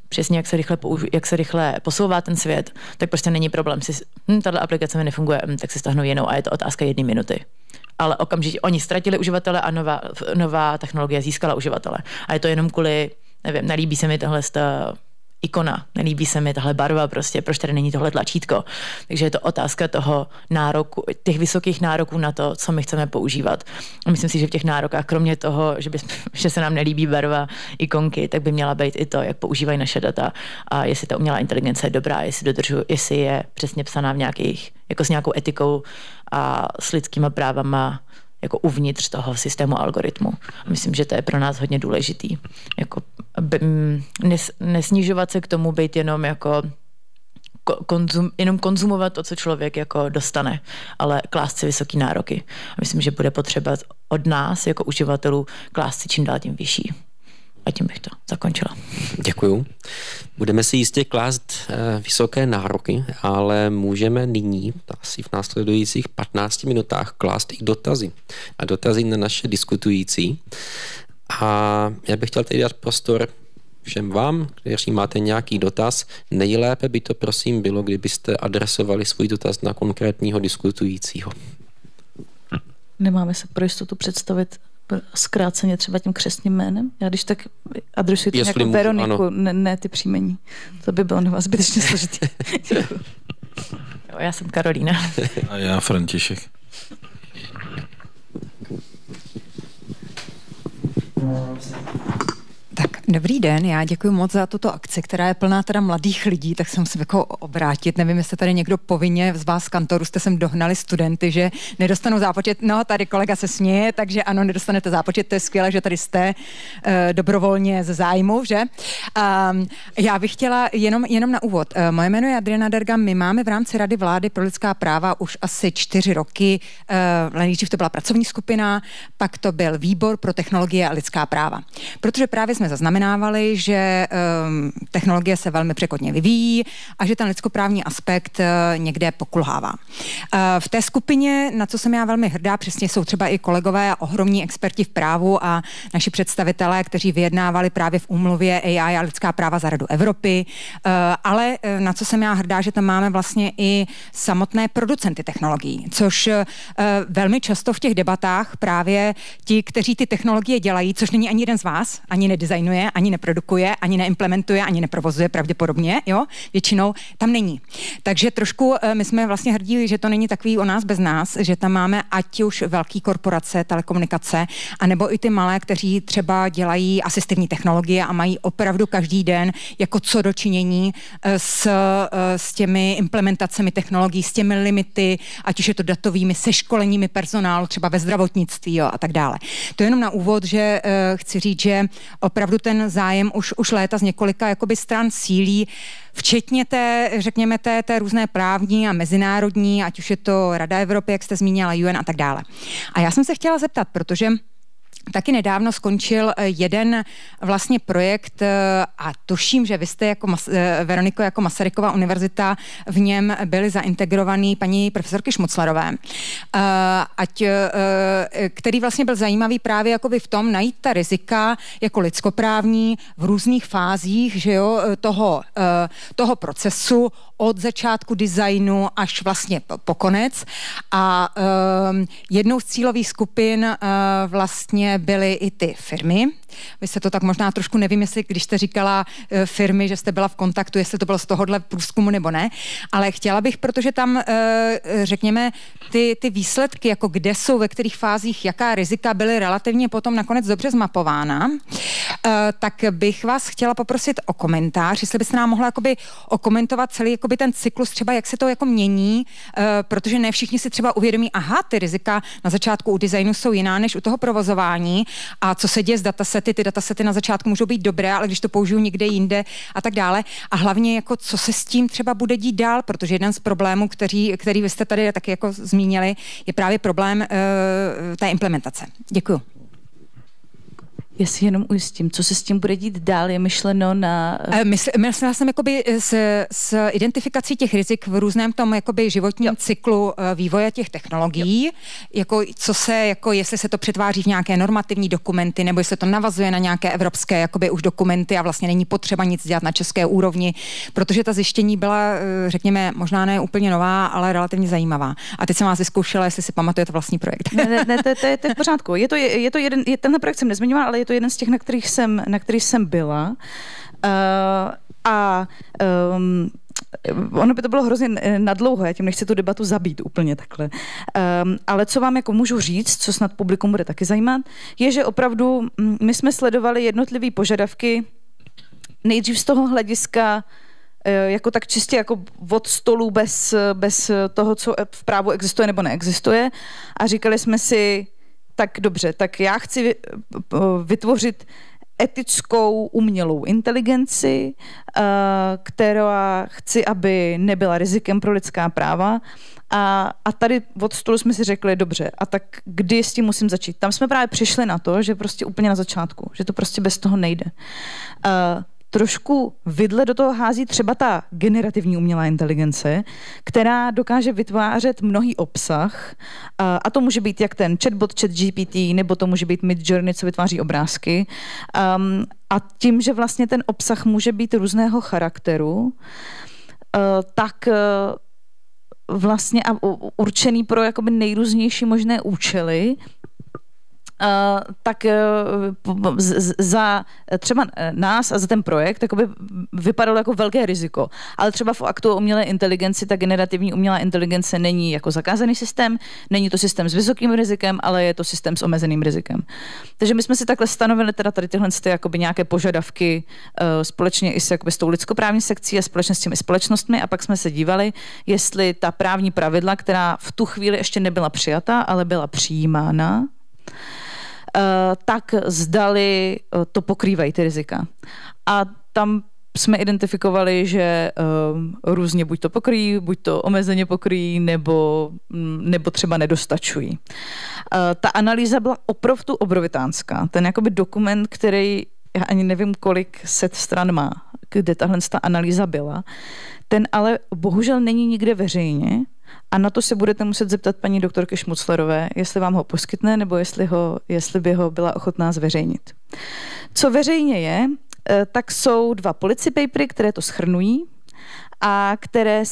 přesně jak se rychle posouvá ten svět, tak prostě není problém. Tato aplikace mi nefunguje, tak si stáhnu jinou a je to otázka 1 minuty. ale okamžitě oni ztratili uživatele a nová technologie získala uživatele. A je to jenom kvůli, nevím, nelíbí se mi tahle ikona, nelíbí se mi tahle barva prostě, proč tady není tohle tlačítko. Takže je to otázka toho nároku, těch vysokých nároků na to, co my chceme používat. A myslím si, že v těch nárokách, kromě toho, že se nám nelíbí barva ikonky, tak by měla být i to, jak používají naše data a jestli ta umělá inteligence je dobrá, jestli je přesně psaná v nějakých, jako s nějakou etikou a s lidskýma právama jako uvnitř toho systému algoritmu. Myslím, že to je pro nás hodně důležitý. Jako nesnižovat se k tomu, být jenom jako jenom konzumovat to, co člověk jako dostane, ale klást si vysoký nároky. Myslím, že bude potřeba od nás jako uživatelů klást si čím dál tím vyšší. A tím bych to zakončila. Děkuju. Budeme si jistě klást vysoké nároky, ale můžeme nyní, asi v následujících 15 minutách, klást i dotazy. A dotazy na naše diskutující. A já bych chtěl tady dát prostor všem vám, kteří máte nějaký dotaz. Nejlépe by to prosím bylo, kdybyste adresovali svůj dotaz na konkrétního diskutujícího. Nemáme se pro jistotu představit zkráceně třeba tím křestním jménem? Já když tak adresuji to jako Veroniku, ne ty příjmení. To by bylo na vás zbytečně složitý. Jo, já jsem Karolína. A já František. Tak, dobrý den, já děkuji moc za tuto akci, která je plná teda mladých lidí, tak se musím jako obrátit. Nevím, jestli tady někdo povinně z vás kantoru jste sem dohnali studenty, že nedostanou zápočet. No, tady kolega se směje, takže ano, nedostanete zápočet, to je skvělé, že tady jste dobrovolně ze zájmu, že? Já bych chtěla jenom na úvod. Moje jméno je Adriana Derga, my máme v rámci Rady vlády pro lidská práva už asi 4 roky, nejdřív to byla pracovní skupina, pak to byl výbor pro technologie a lidská práva. Protože právě jsme zaznamenávali, že technologie se velmi překotně vyvíjí a že ten lidskoprávní aspekt někde pokulhává. V té skupině, na co jsem já velmi hrdá, přesně jsou třeba i kolegové a ohromní experti v právu a naši představitelé, kteří vyjednávali právě v úmluvě AI a lidská práva za Radu Evropy, ale na co jsem já hrdá, že tam máme vlastně i samotné producenty technologií, což velmi často v těch debatách právě ti, kteří ty technologie dělají, což není ani jeden z vás, ani nedesignuje, ani neprodukuje, ani neimplementuje, ani neprovozuje pravděpodobně, jo, většinou tam není. Takže trošku my jsme vlastně hrdí, že to není takový o nás bez nás, že tam máme ať už velký korporace, telekomunikace, anebo i ty malé, kteří třeba dělají asistivní technologie a mají opravdu každý den jako co dočinění s těmi implementacemi technologií, s těmi limity, ať už je to datovými, se školeními personálu, třeba ve zdravotnictví, jo, a tak dále. To je jenom na úvod, že chci říct, že opravdu ten zájem už léta z několika jakoby stran sílí, včetně řekněme té různé právní a mezinárodní, ať už je to Rada Evropy, jak jste zmínila, UN a tak dále. A já jsem se chtěla zeptat, protože taky nedávno skončil jeden vlastně projekt a tuším, že vy jste jako Veroniko, jako Masarykova univerzita v něm byli zaintegrovaný paní profesorky Šmuclerové, který vlastně byl zajímavý právě jakoby v tom najít ta rizika jako lidskoprávní v různých fázích, že jo, toho procesu od začátku designu až vlastně po konec. A jednou z cílových skupin vlastně byly i ty firmy. Vy jste to tak možná trošku, nevím, jestli když jste říkala firmy, že jste byla v kontaktu, jestli to bylo z tohohle průzkumu nebo ne, ale chtěla bych, protože tam, řekněme, ty výsledky, jako kde jsou, ve kterých fázích, jaká rizika byly relativně potom nakonec dobře zmapována, tak bych vás chtěla poprosit o komentář, jestli byste nám mohla jakoby okomentovat celý jakoby ten cyklus, třeba jak se to jako mění, protože ne všichni si třeba uvědomí, aha, ty rizika na začátku u designu jsou jiná než u toho provozování a co se děje s datasety, ty datasety na začátku můžou být dobré, ale když to použiju někde jinde a tak dále. A hlavně jako co se s tím třeba bude dít dál, protože jeden z problémů, který vy jste tady taky jako zmínili, je právě problém té implementace. Děkuju. Jestli jenom ujistím, co se s tím bude dít dál, je myšleno na... Myslela jsem jakoby s identifikací těch rizik v různém tom jakoby životním cyklu vývoje těch technologií, jako co se, jako jestli se to přetváří v nějaké normativní dokumenty, nebo jestli to navazuje na nějaké evropské jakoby už dokumenty a vlastně není potřeba nic dělat na české úrovni, protože ta zjištění byla, řekněme, možná ne úplně nová, ale relativně zajímavá. A teď jsem vás vyzkoušela, jestli si pamatujete vlastní projekt. Ne, to je v pořádku. Tenhle projekt jsem nezmiňovala, ale je to jeden z těch, na kterých jsem byla. Ono by to bylo hrozně nadlouho, já tím nechci tu debatu zabít úplně takhle. Ale co vám jako můžu říct, co snad publikum bude taky zajímat, je, že opravdu my jsme sledovali jednotlivé požadavky nejdřív z toho hlediska jako tak čistě jako od stolu bez toho, co v právu existuje nebo neexistuje. A říkali jsme si, tak dobře, tak já chci vytvořit etickou umělou inteligenci, která chci, aby nebyla rizikem pro lidská práva. A tady od stolu jsme si řekli, dobře, a tak kdy s tím musím začít? Tam jsme právě přišli na to, že prostě úplně na začátku, že to prostě bez toho nejde. Trošku vidle do toho hází třeba ta generativní umělá inteligence, která dokáže vytvářet mnohý obsah, a to může být jak ten chatbot, ChatGPT, nebo to může být Midjourney, co vytváří obrázky. A tím, že vlastně ten obsah může být různého charakteru, tak vlastně a určený pro jakoby nejrůznější možné účely, tak za třeba nás a za ten projekt takoby vypadalo jako velké riziko. Ale třeba v aktu o umělé inteligenci ta generativní umělá inteligence není jako zakázaný systém, není to systém s vysokým rizikem, ale je to systém s omezeným rizikem. Takže my jsme si takhle stanovili teda tady tyhle jakoby nějaké požadavky společně i s tou lidskoprávní sekcí a společně s těmi společnostmi a pak jsme se dívali, jestli ta právní pravidla, která v tu chvíli ještě nebyla přijata, ale byla přijímána, tak zdali to pokrývají ty rizika. A tam jsme identifikovali, že různě buď to pokryjí, buď to omezeně pokryjí, nebo třeba nedostačují. Ta analýza byla opravdu obrovitánská. Ten jakoby dokument, který já ani nevím, kolik set stran má, kde tahle analýza byla, ten ale bohužel není nikde veřejně. A na to se budete muset zeptat paní doktorky Šmuclerové, jestli vám ho poskytne, nebo jestli by ho byla ochotná zveřejnit. Co veřejně je, tak jsou 2 policy papery, které to shrnují a které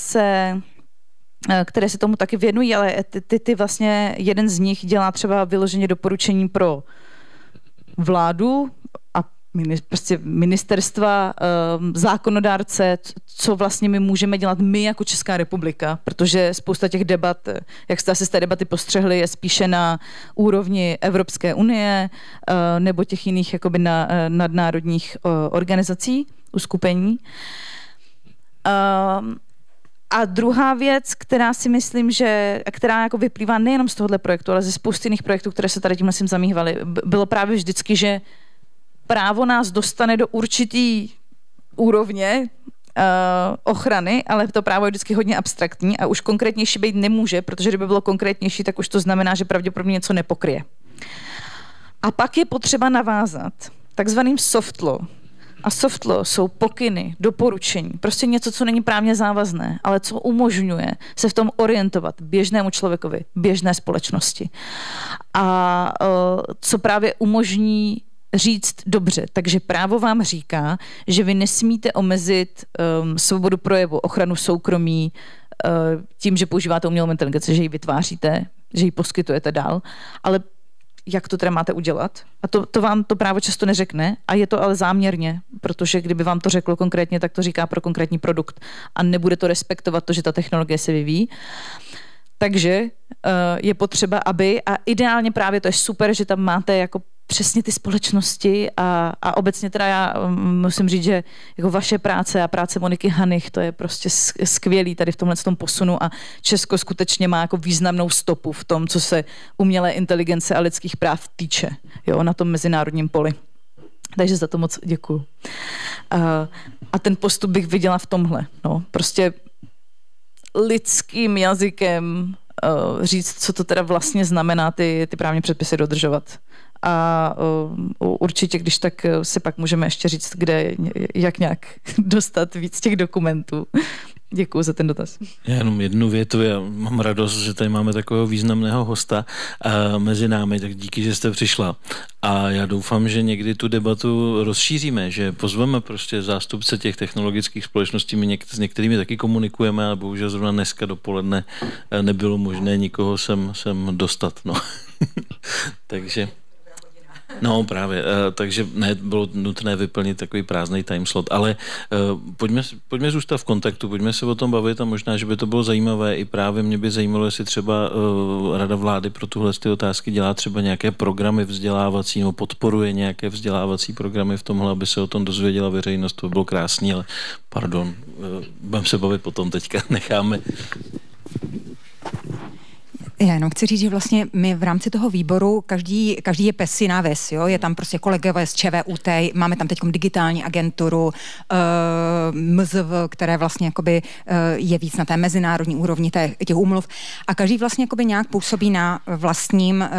se tomu taky věnují, ale ty vlastně jeden z nich dělá třeba vyloženě doporučení pro vládu a prostě ministerstva, zákonodárce, co vlastně my můžeme dělat my jako Česká republika, protože spousta těch debat, jak jste asi z té debaty postřehli, je spíše na úrovni Evropské unie nebo těch jiných jakoby nadnárodních organizací, uskupení. A druhá věc, která si myslím, která jako vyplývá nejenom z tohohle projektu, ale ze spousty jiných projektů, které se tady tímhle tím zamývaly, bylo právě vždycky, že právo nás dostane do určitý úrovně ochrany, ale to právo je vždycky hodně abstraktní a už konkrétnější být nemůže, protože kdyby bylo konkrétnější, tak už to znamená, že pravděpodobně něco nepokryje. A pak je potřeba navázat takzvaným soft law. A soft law jsou pokyny, doporučení, prostě něco, co není právně závazné, ale co umožňuje se v tom orientovat běžnému člověkovi, běžné společnosti. A co právě umožní říct dobře, takže právo vám říká, že vy nesmíte omezit svobodu projevu, ochranu soukromí tím, že používáte umělou inteligenci, že ji vytváříte, že ji poskytujete dál, ale jak to teda máte udělat? A to vám to právo často neřekne a je to ale záměrně, protože kdyby vám to řeklo konkrétně, tak to říká pro konkrétní produkt a nebude to respektovat to, že ta technologie se vyvíjí. Takže je potřeba, aby, a ideálně právě to je super, že tam máte jako přesně ty společnosti a obecně teda já musím říct, že jako vaše práce a práce Moniky Hanich, to je prostě skvělý tady v tomhle tom posunu a Česko skutečně má jako významnou stopu v tom, co se umělé inteligence a lidských práv týče, jo, na tom mezinárodním poli. Takže za to moc děkuju. A ten postup bych viděla v tomhle, no, prostě lidským jazykem říct, co to teda vlastně znamená ty právní předpisy dodržovat. a určitě, když tak si pak můžeme ještě říct, kde, jak nějak dostat víc těch dokumentů. Děkuji za ten dotaz. Já jenom jednu větu, já mám radost, že tady máme takového významného hosta mezi námi, tak díky, že jste přišla. A já doufám, že někdy tu debatu rozšíříme, že pozveme prostě zástupce těch technologických společností, my s některými taky komunikujeme, ale bohužel zrovna dneska dopoledne nebylo možné nikoho sem dostat. No. Takže... No právě, takže bylo nutné vyplnit takový prázdný timeslot, ale pojďme zůstat v kontaktu, pojďme se o tom bavit a možná, že by to bylo zajímavé i právě mě by zajímalo, jestli třeba Rada vlády pro tuhle ty otázky dělá třeba nějaké programy vzdělávací nebo podporuje nějaké vzdělávací programy v tomhle, aby se o tom dozvěděla veřejnost, to by bylo krásný, ale pardon, budeme se bavit potom teďka, necháme. Já jenom chci říct, že vlastně my v rámci toho výboru, každý je pes jiná ves, jo? Je tam prostě kolegové z ČVUT, máme tam teď digitální agenturu, MZV, které vlastně jakoby je víc na té mezinárodní úrovni těch úmluv a každý vlastně jakoby nějak působí na vlastním,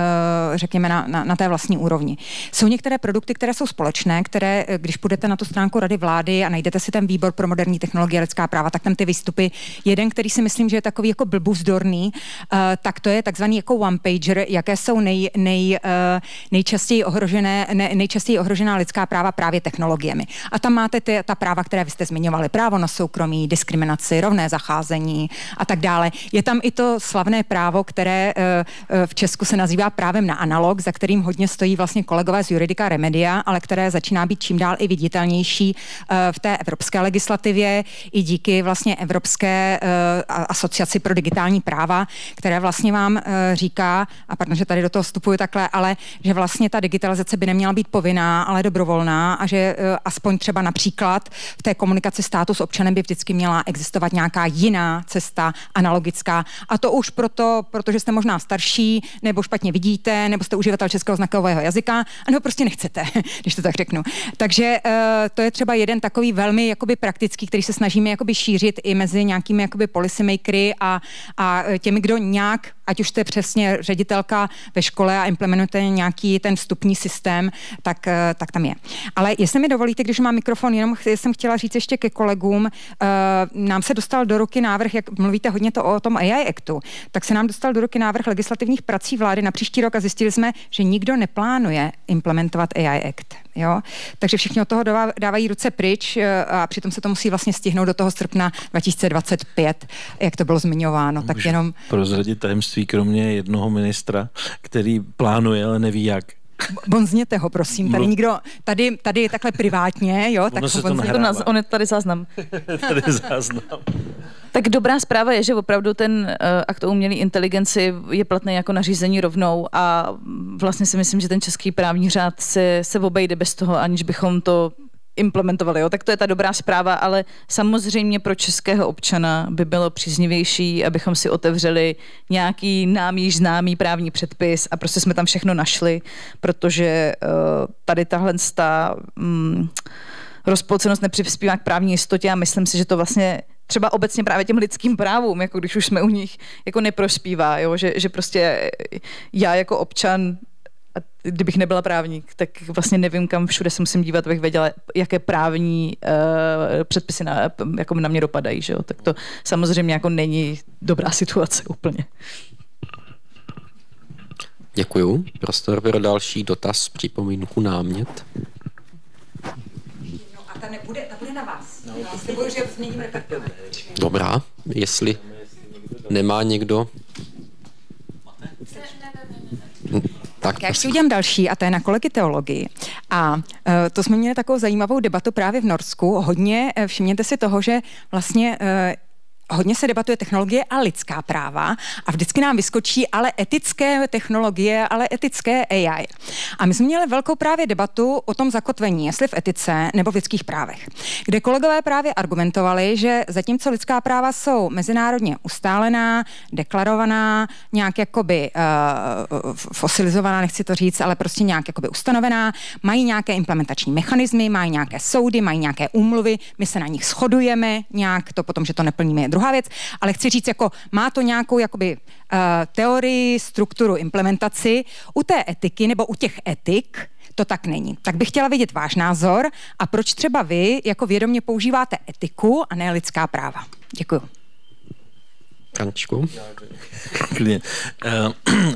řekněme na té vlastní úrovni. Jsou některé produkty, které jsou společné, které, když půjdete na tu stránku Rady vlády a najdete si ten výbor pro moderní technologie a lidská práva, tak tam ty výstupy, jeden, který si myslím, že je takový jako blbůvzdorný, tak to je takzvaný jako one-pager, jaké jsou nejčastěji ohrožená lidská práva právě technologiemi. A tam máte ta práva, které vy jste zmiňovali, právo na soukromí, diskriminaci, rovné zacházení a tak dále. Je tam i to slavné právo, které v Česku se nazývá právem na analog, za kterým hodně stojí vlastně kolegové z Juridika Remedia, ale které začíná být čím dál i viditelnější v té evropské legislativě i díky vlastně Evropské asociaci pro digitální práva, které vlastně vám říká, a pardon, že tady do toho vstupuju takhle, ale že vlastně ta digitalizace by neměla být povinná, ale dobrovolná a že aspoň třeba například v té komunikaci státu s občanem by vždycky měla existovat nějaká jiná cesta, analogická. A to už protože jste možná starší, nebo špatně vidíte, nebo jste uživatel českého znakového jazyka, anebo prostě nechcete, když to tak řeknu. Takže to je třeba jeden takový velmi jakoby praktický, který se snažíme jakoby šířit i mezi nějakými jakoby policymakery a těmi, kdo nějak, ať už jste přesně ředitelka ve škole a implementujete nějaký ten vstupní systém, tak tam je. Ale jestli mi dovolíte, když mám mikrofon, jenom jsem chtěla říct ještě ke kolegům, nám se dostal do ruky návrh, jak mluvíte hodně o tom AI Actu, tak se nám dostal do ruky návrh legislativních prací vlády na příští rok a zjistili jsme, že nikdo neplánuje implementovat AI Act. Jo? Takže všichni od toho dávají ruce pryč a přitom se to musí vlastně stihnout do toho srpna 2025, jak to bylo zmiňováno. Můžu tak jenom prozradit tajemství kromě jednoho ministra, který plánuje, ale neví jak. Bonzněte ho, prosím. Tady nikdo, tady takhle privátně, jo? Tak on je tady záznam. Tady záznam. Tak dobrá zpráva je, že opravdu ten akt o umělé inteligenci je platný jako nařízení rovnou a vlastně si myslím, že ten český právní řád se obejde bez toho, aniž bychom to implementovali. Jo? Tak to je ta dobrá zpráva, ale samozřejmě pro českého občana by bylo příznivější, abychom si otevřeli nějaký nám již známý právní předpis a prostě jsme tam všechno našli, protože tady tahle rozpolcenost nepřispívá k právní jistotě a myslím si, že to vlastně třeba obecně právě těm lidským právům, jako když už jsme u nich, jako neprospívá, jo? Že prostě já jako občan, a kdybych nebyla právník, tak vlastně nevím, kam všude se musím dívat, abych věděla, jaké právní předpisy jako na mě dopadají. Že jo? Tak to samozřejmě jako není dobrá situace úplně. Děkuju. Prostor pro další dotaz, připomínku, námět. No a ta bude na vás. Já slibuju, že změním repertoár. Dobrá, jestli nemá někdo... Tak já si udělám další a to je na kolegy teologii. A to jsme měli takovou zajímavou debatu právě v Norsku. Hodně všimněte si toho, že vlastně hodně se debatuje technologie a lidská práva a vždycky nám vyskočí ale etické technologie, ale etické AI. A my jsme měli velkou právě debatu o tom zakotvení, jestli v etice nebo v lidských právech, kde kolegové právě argumentovali, že zatímco lidská práva jsou mezinárodně ustálená, deklarovaná, nějak jakoby fosilizovaná, nechci to říct, ale prostě nějak jakoby ustanovená, mají nějaké implementační mechanismy, mají nějaké soudy, mají nějaké úmluvy, my se na nich shodujeme, nějak to potom, že to neplníme, druhá věc, ale chci říct, jako má to nějakou jakoby teorii, strukturu, implementaci. U té etiky nebo u těch etik to tak není. Tak bych chtěla vědět váš názor a proč třeba vy jako vědomě používáte etiku a ne lidská práva. Děkuju. Františku?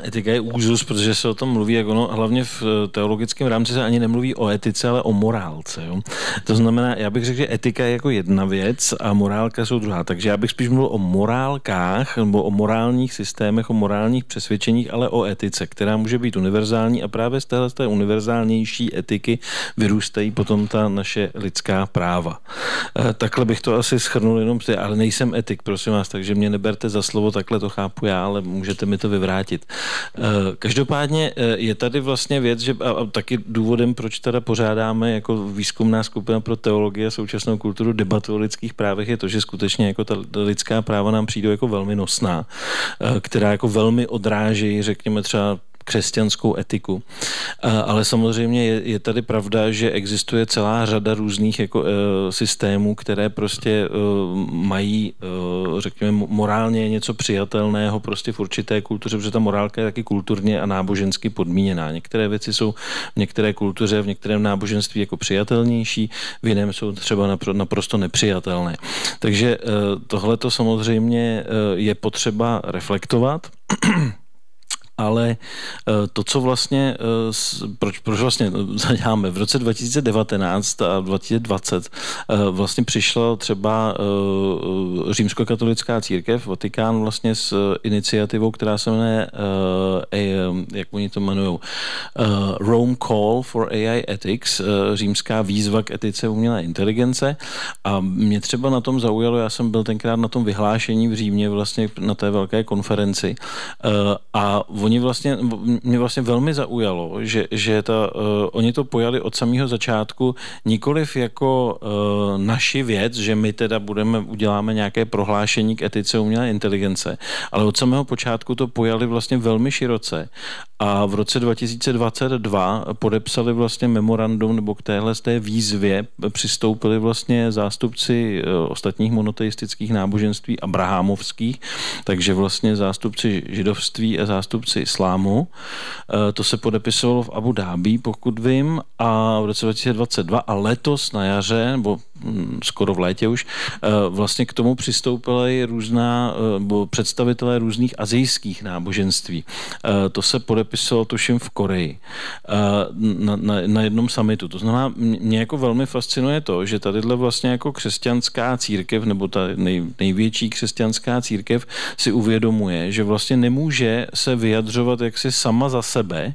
Etika je úzus, protože se o tom mluví, jak ono, hlavně v teologickém rámci se ani nemluví o etice, ale o morálce. Jo? To znamená, já bych řekl, že etika je jako jedna věc a morálka jsou druhá. Takže já bych spíš mluvil o morálkách nebo o morálních systémech, o morálních přesvědčeních, ale o etice, která může být univerzální a právě z té univerzálnější etiky vyrůstají potom ta naše lidská práva. Takhle bych to asi shrnul jenom, ale nejsem etik, prosím vás, takže mě neberte za slovo, takhle to chápu já, ale můžete mi to vyvrátit. Každopádně je tady vlastně věc, že a taky důvodem, proč teda pořádáme jako výzkumná skupina pro teologii a současnou kulturu debatu o lidských právech, je to, že skutečně jako ta lidská práva nám přijdou jako velmi nosná, která jako velmi odráží, řekněme třeba křesťanskou etiku. Ale samozřejmě je tady pravda, že existuje celá řada různých jako, systémů, které prostě mají, řekněme, morálně něco přijatelného prostě v určité kultuře, protože ta morálka je taky kulturně a nábožensky podmíněná. Některé věci jsou v některé kultuře, v některém náboženství jako přijatelnější, v jiném jsou třeba naprosto nepřijatelné. Takže tohle to samozřejmě je potřeba reflektovat. Ale to, co vlastně, proč vlastně zaděláme, v roce 2019 a 2020 vlastně přišla třeba římskokatolická církev, Vatikán vlastně s iniciativou, která se jmenuje, jak oni to jmenujou, Rome Call for AI Ethics, římská výzva k etice umělé inteligence. A mě třeba na tom zaujalo, já jsem byl tenkrát na tom vyhlášení v Římě vlastně na té velké konferenci a mě vlastně velmi zaujalo, že oni to pojali od samého začátku nikoliv jako naši věc, že my teda uděláme nějaké prohlášení k etice umělé inteligence, ale od samého počátku to pojali vlastně velmi široce a v roce 2022 podepsali vlastně memorandum nebo k téhle z té výzvě přistoupili vlastně zástupci ostatních monoteistických náboženství abrahamovských, takže vlastně zástupci židovství a zástupci islámu. To se podepisovalo v Abu Dhabi, pokud vím, a v roce 2022 a letos na jaře, nebo skoro v létě už, vlastně k tomu přistoupili představitelé různých asijských náboženství. To se podepisovalo tuším v Koreji na jednom summitu. To znamená, mě jako velmi fascinuje to, že tadyhle vlastně jako křesťanská církev, nebo ta největší křesťanská církev si uvědomuje, že vlastně nemůže se vyjadřovat jaksi sama za sebe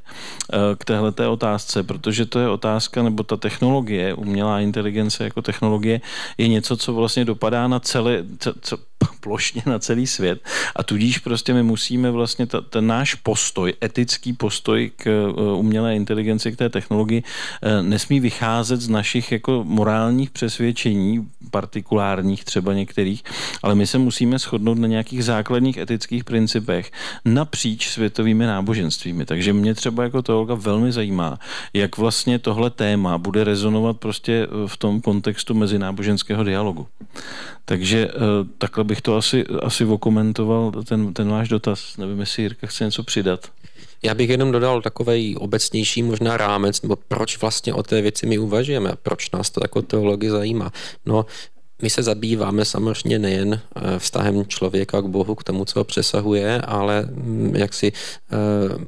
k téhleté otázce, protože to je otázka, nebo ta technologie, umělá inteligence jako technologie, je něco, co vlastně dopadá na plošně na celý svět a tudíž prostě my musíme vlastně ten náš postoj, etický postoj k umělé inteligenci, k té technologii nesmí vycházet z našich jako morálních přesvědčení, partikulárních třeba některých, ale my se musíme shodnout na nějakých základních etických principech napříč světovými náboženstvími. Takže mě třeba jako teologa velmi zajímá, jak vlastně tohle téma bude rezonovat prostě v tom kontextu mezináboženského dialogu. Takže takhle bych to asi okomentoval, ten váš dotaz. Nevím, jestli Jirka chce něco přidat. Já bych jenom dodal takovej obecnější možná rámec, nebo proč vlastně o té věci my uvažujeme, proč nás to jako teology zajímá. No, my se zabýváme samozřejmě nejen vztahem člověka k Bohu, k tomu, co ho přesahuje, ale jak si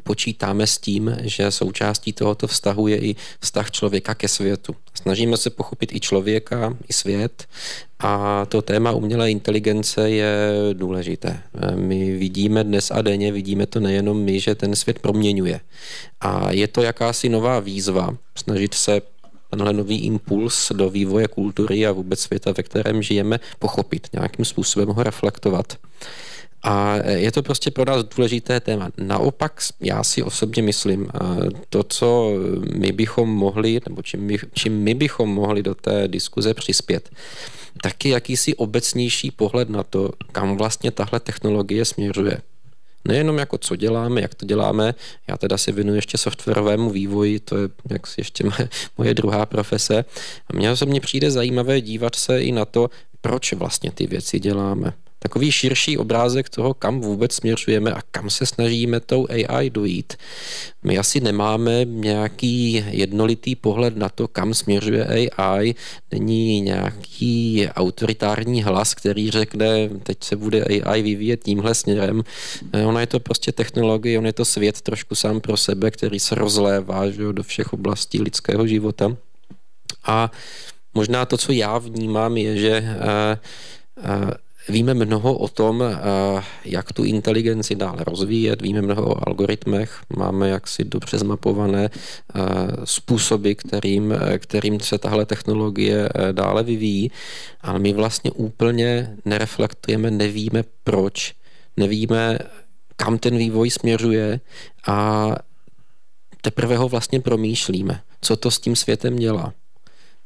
počítáme s tím, že součástí tohoto vztahu je i vztah člověka ke světu. Snažíme se pochopit i člověka, i svět a to téma umělé inteligence je důležité. My vidíme dnes a denně, vidíme to nejenom my, že ten svět proměňuje. A je to jakási nová výzva snažit se tenhle nový impuls do vývoje kultury a vůbec světa, ve kterém žijeme, pochopit, nějakým způsobem ho reflektovat. A je to prostě pro nás důležité téma. Naopak já si osobně myslím, to, co my bychom mohli, nebo čím my bychom mohli do té diskuze přispět, taky jakýsi obecnější pohled na to, kam vlastně tahle technologie směřuje. Nejenom jako co děláme, jak to děláme, já teda se věnuji ještě softwarovému vývoji, to je jak ještě moje druhá profese. A mně přijde zajímavé dívat se i na to, proč vlastně ty věci děláme. takový širší obrázek toho, kam vůbec směřujeme a kam se snažíme tou AI dojít. My asi nemáme nějaký jednolitý pohled na to, kam směřuje AI. Není nějaký autoritární hlas, který řekne, teď se bude AI vyvíjet tímhle směrem. Ona je to prostě technologie, on je to svět trošku sám pro sebe, který se rozlévá, že jo, do všech oblastí lidského života. A možná to, co já vnímám, je, že víme mnoho o tom, jak tu inteligenci dále rozvíjet, víme mnoho o algoritmech, máme jaksi dobře zmapované způsoby, kterým se tahle technologie dále vyvíjí, ale my vlastně úplně nereflektujeme, nevíme proč, nevíme, kam ten vývoj směřuje a teprve ho vlastně promýšlíme, co to s tím světem dělá.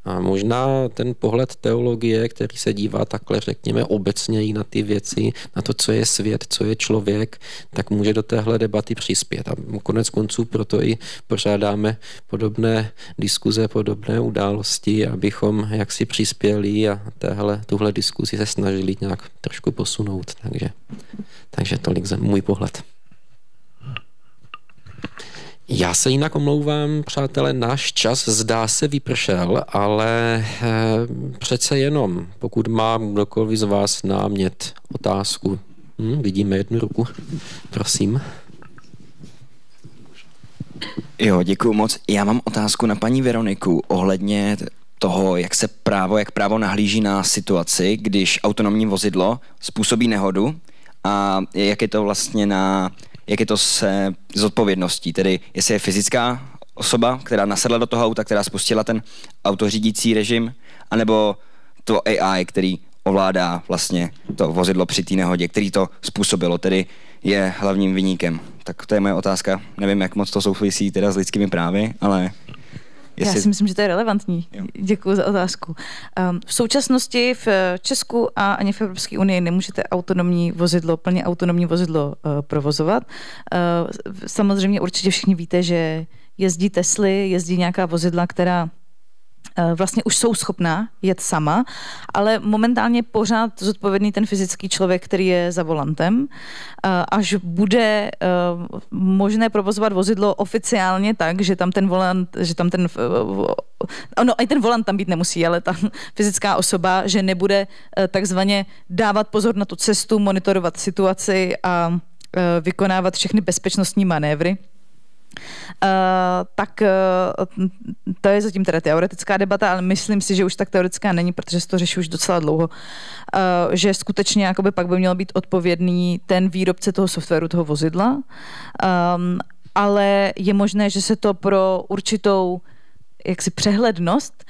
A možná ten pohled teologie, který se dívá takhle, řekněme, obecněji na ty věci, na to, co je svět, co je člověk, tak může do téhle debaty přispět. A konec konců proto i pořádáme podobné diskuze, podobné události, abychom jaksi přispěli a tuhle diskuzi se snažili nějak trošku posunout. Takže tolik za můj pohled. Já se jinak omlouvám, přátelé, náš čas zdá se vypršel, ale přece jenom, pokud má kdokoliv z vás námět, otázku. Vidíme jednu ruku, prosím. Jo, děkuju moc. Já mám otázku na paní Veroniku ohledně toho, jak právo nahlíží na situaci, když autonomní vozidlo způsobí nehodu a jak je to vlastně jak je to se zodpovědností, tedy jestli je fyzická osoba, která nasedla do toho auta, která spustila ten autořídící režim, anebo to AI, který ovládá vlastně to vozidlo při té nehodě, který to způsobilo, tedy je hlavním viníkem. Tak to je moje otázka. Nevím, jak moc to souvisí teda s lidskými právy, ale... Já si myslím, že to je relevantní. Děkuji za otázku. V současnosti v Česku a ani v Evropské unii nemůžete plně autonomní vozidlo provozovat. Samozřejmě určitě všichni víte, že jezdí Tesly, jezdí nějaká vozidla, která vlastně už jsou schopná jet sama, ale momentálně pořád zodpovědný ten fyzický člověk, který je za volantem. Až bude možné provozovat vozidlo oficiálně tak, že tam ten volant, i ten volant tam být nemusí, ale ta fyzická osoba, že nebude takzvaně dávat pozor na tu cestu, monitorovat situaci a vykonávat všechny bezpečnostní manévry. Tak to je zatím teda teoretická debata, ale myslím si, že už tak teoretická není, protože se to řeší už docela dlouho, že skutečně jakoby pak by měl být odpovědný ten výrobce toho softwaru, toho vozidla, ale je možné, že se to pro určitou jaksi přehlednost,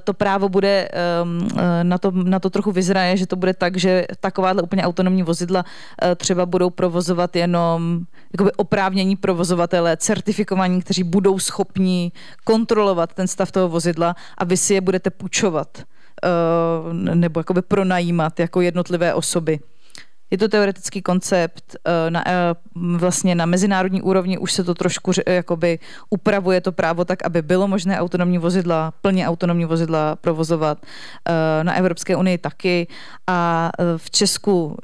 to právo bude na to trochu vyzraje, že to bude tak, že takováhle úplně autonomní vozidla třeba budou provozovat jenom jakoby oprávnění provozovatele, certifikovaní, kteří budou schopni kontrolovat ten stav toho vozidla a vy si je budete půjčovat nebo jakoby pronajímat jako jednotlivé osoby. Je to teoretický koncept, vlastně na mezinárodní úrovni už se to trošku jakoby upravuje to právo tak, aby bylo možné plně autonomní vozidla provozovat. Na Evropské unii taky a v Česku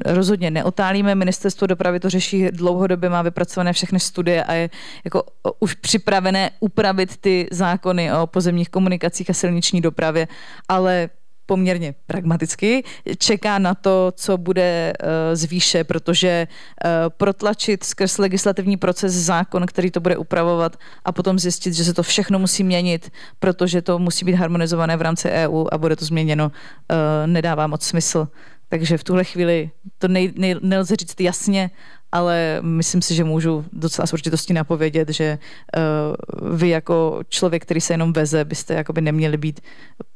rozhodně neotálíme. Ministerstvo dopravy to řeší dlouhodobě, má vypracované všechny studie a je jako už připravené upravit ty zákony o pozemních komunikacích a silniční dopravě, ale poměrně pragmaticky, čeká na to, co bude z výše, protože protlačit skrz legislativní proces zákon, který to bude upravovat a potom zjistit, že se to všechno musí měnit, protože to musí být harmonizované v rámci EU a bude to změněno, nedává moc smysl. Takže v tuhle chvíli to nelze říct jasně, ale myslím si, že můžu docela s určitostí napovědět, že vy jako člověk, který se jenom veze, byste jakoby neměli být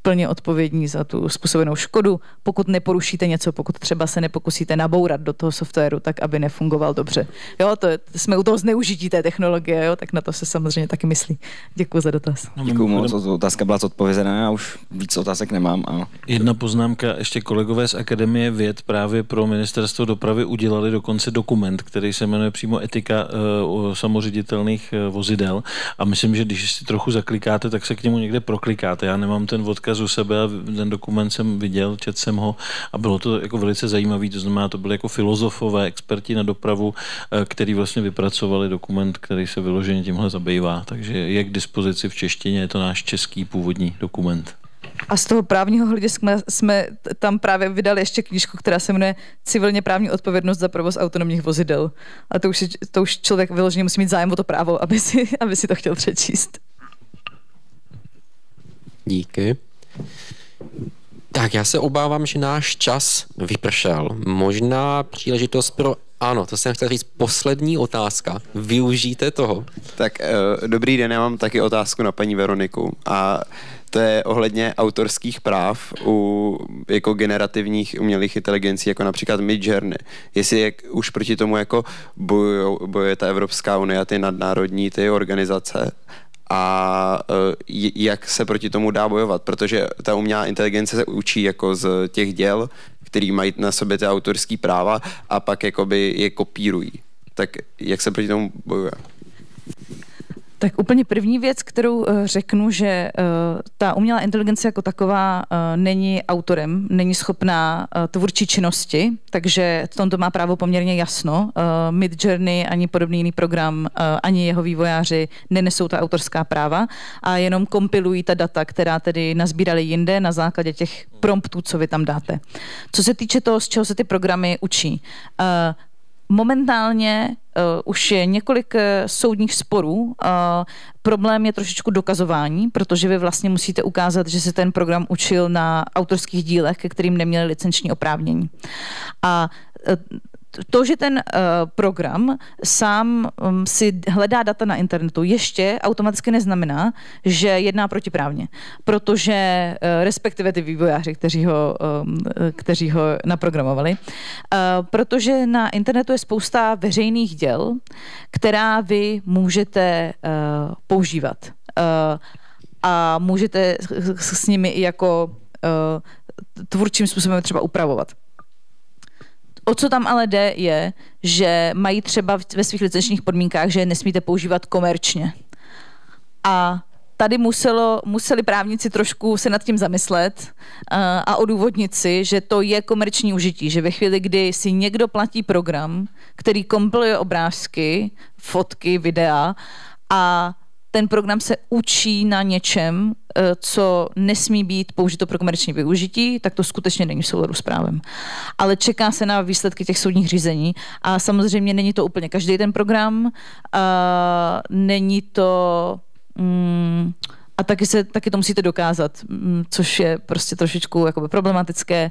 plně odpovědní za tu způsobenou škodu, pokud neporušíte něco, pokud třeba se nepokusíte nabourat do toho softwaru, tak aby nefungoval dobře. Jo, jsme u toho zneužití té technologie, jo, tak na to se samozřejmě taky myslí. Děkuji za dotaz. Děkuji moc, otázka byla zodpovězená, já už víc otázek nemám. A... Jedna poznámka, ještě kolegové z Akademie věd právě pro Ministerstvo dopravy udělali dokonce dokument, který se jmenuje přímo Etika samoředitelných vozidel a myslím, že když si trochu zaklikáte, tak se k němu někde proklikáte. Já nemám ten odkaz u sebe a ten dokument jsem viděl, četl jsem ho a bylo to jako velice zajímavý, to znamená, to byly jako filozofové, experti na dopravu, který vlastně vypracovali dokument, který se vyloženě tímhle zabývá, takže je k dispozici v češtině, je to náš český původní dokument. A z toho právního hlediska jsme tam právě vydali ještě knížku, která se jmenuje Civilně právní odpovědnost za provoz autonomních vozidel. A to už člověk vyloženě musí mít zájem o to právo, aby si to chtěl přečíst. Díky. Tak já se obávám, že náš čas vypršel. Možná příležitost pro... Ano, to jsem chtěl říct, poslední otázka. Využijte toho. Tak dobrý den, já mám taky otázku na paní Veroniku. A to je ohledně autorských práv u jako generativních umělých inteligencí, jako například Midjourney. Jestli už proti tomu jako bojuje ta Evropská unie a ty nadnárodní ty organizace a jak se proti tomu dá bojovat, protože ta umělá inteligence se učí jako z těch děl, který mají na sobě ty autorský práva a pak jakoby je kopírují. Tak jak se proti tomu bojuje? Tak úplně první věc, kterou řeknu, že ta umělá inteligence jako taková není autorem, není schopná tvůrčí činnosti, takže v tomto má právo poměrně jasno. Midjourney ani podobný jiný program, ani jeho vývojáři nenesou ta autorská práva a jenom kompilují ta data, která tedy nazbírali jinde na základě těch promptů, co vy tam dáte. Co se týče toho, z čeho se ty programy učí, momentálně už je několik soudních sporů. Problém je trošičku dokazování, protože vy vlastně musíte ukázat, že se ten program učil na autorských dílech, ke kterým neměli licenční oprávnění. A to, že ten program sám si hledá data na internetu, ještě automaticky neznamená, že jedná protiprávně, protože respektive ty vývojáři, kteří ho naprogramovali, protože na internetu je spousta veřejných děl, která vy můžete používat a můžete s nimi i jako tvůrčím způsobem třeba upravovat. O co tam ale jde, je, že mají třeba ve svých licenčních podmínkách, že je nesmíte používat komerčně. A tady museli právníci trošku se nad tím zamyslet a odůvodnit si, že to je komerční užití, že ve chvíli, kdy si někdo platí program, který kompiluje obrázky, fotky, videa a ten program se učí na něčem, co nesmí být použito pro komerční využití, tak to skutečně není v souladu s právem. Ale čeká se na výsledky těch soudních řízení a samozřejmě není to úplně každý ten program, není to... A taky to musíte dokázat, což je prostě trošičku jakoby problematické.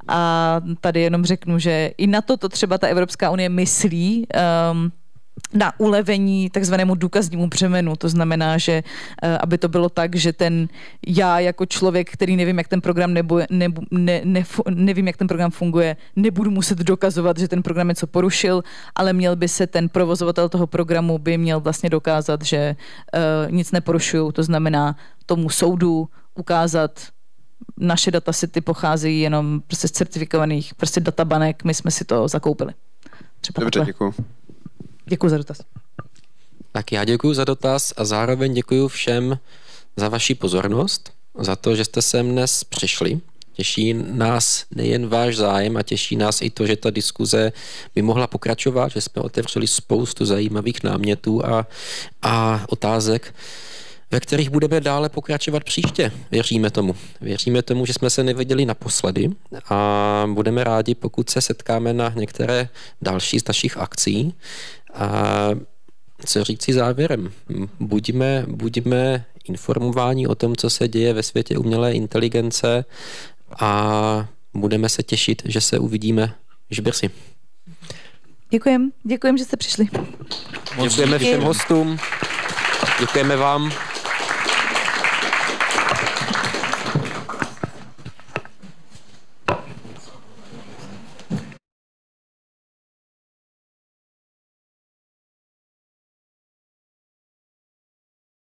A tady jenom řeknu, že i na to třeba ta Evropská unie myslí, na ulevení takzvanému důkaznímu břemenu. To znamená, že aby to bylo tak, že já jako člověk, který nevím, jak ten program nevím, jak ten program funguje, nebudu muset dokazovat, že ten program něco porušil, ale měl by se ten provozovatel toho programu by měl vlastně dokázat, že nic neporušují. To znamená tomu soudu ukázat, naše datasety pocházejí jenom prostě z certifikovaných prostě databanek, my jsme si to zakoupili. Dobře, děkuji. Děkuji za dotaz. Tak já děkuji za dotaz a zároveň děkuji všem za vaši pozornost, za to, že jste sem dnes přišli. Těší nás nejen váš zájem a těší nás i to, že ta diskuze by mohla pokračovat, že jsme otevřeli spoustu zajímavých námětů a otázek, ve kterých budeme dále pokračovat příště. Věříme tomu. Věříme tomu, že jsme se neviděli naposledy a budeme rádi, pokud se setkáme na některé další z našich akcí. A co říci závěrem? Buďme informováni o tom, co se děje ve světě umělé inteligence a budeme se těšit, že se uvidíme již brzy. Děkujem, že jste přišli. Děkujeme všem hostům. Děkujeme vám.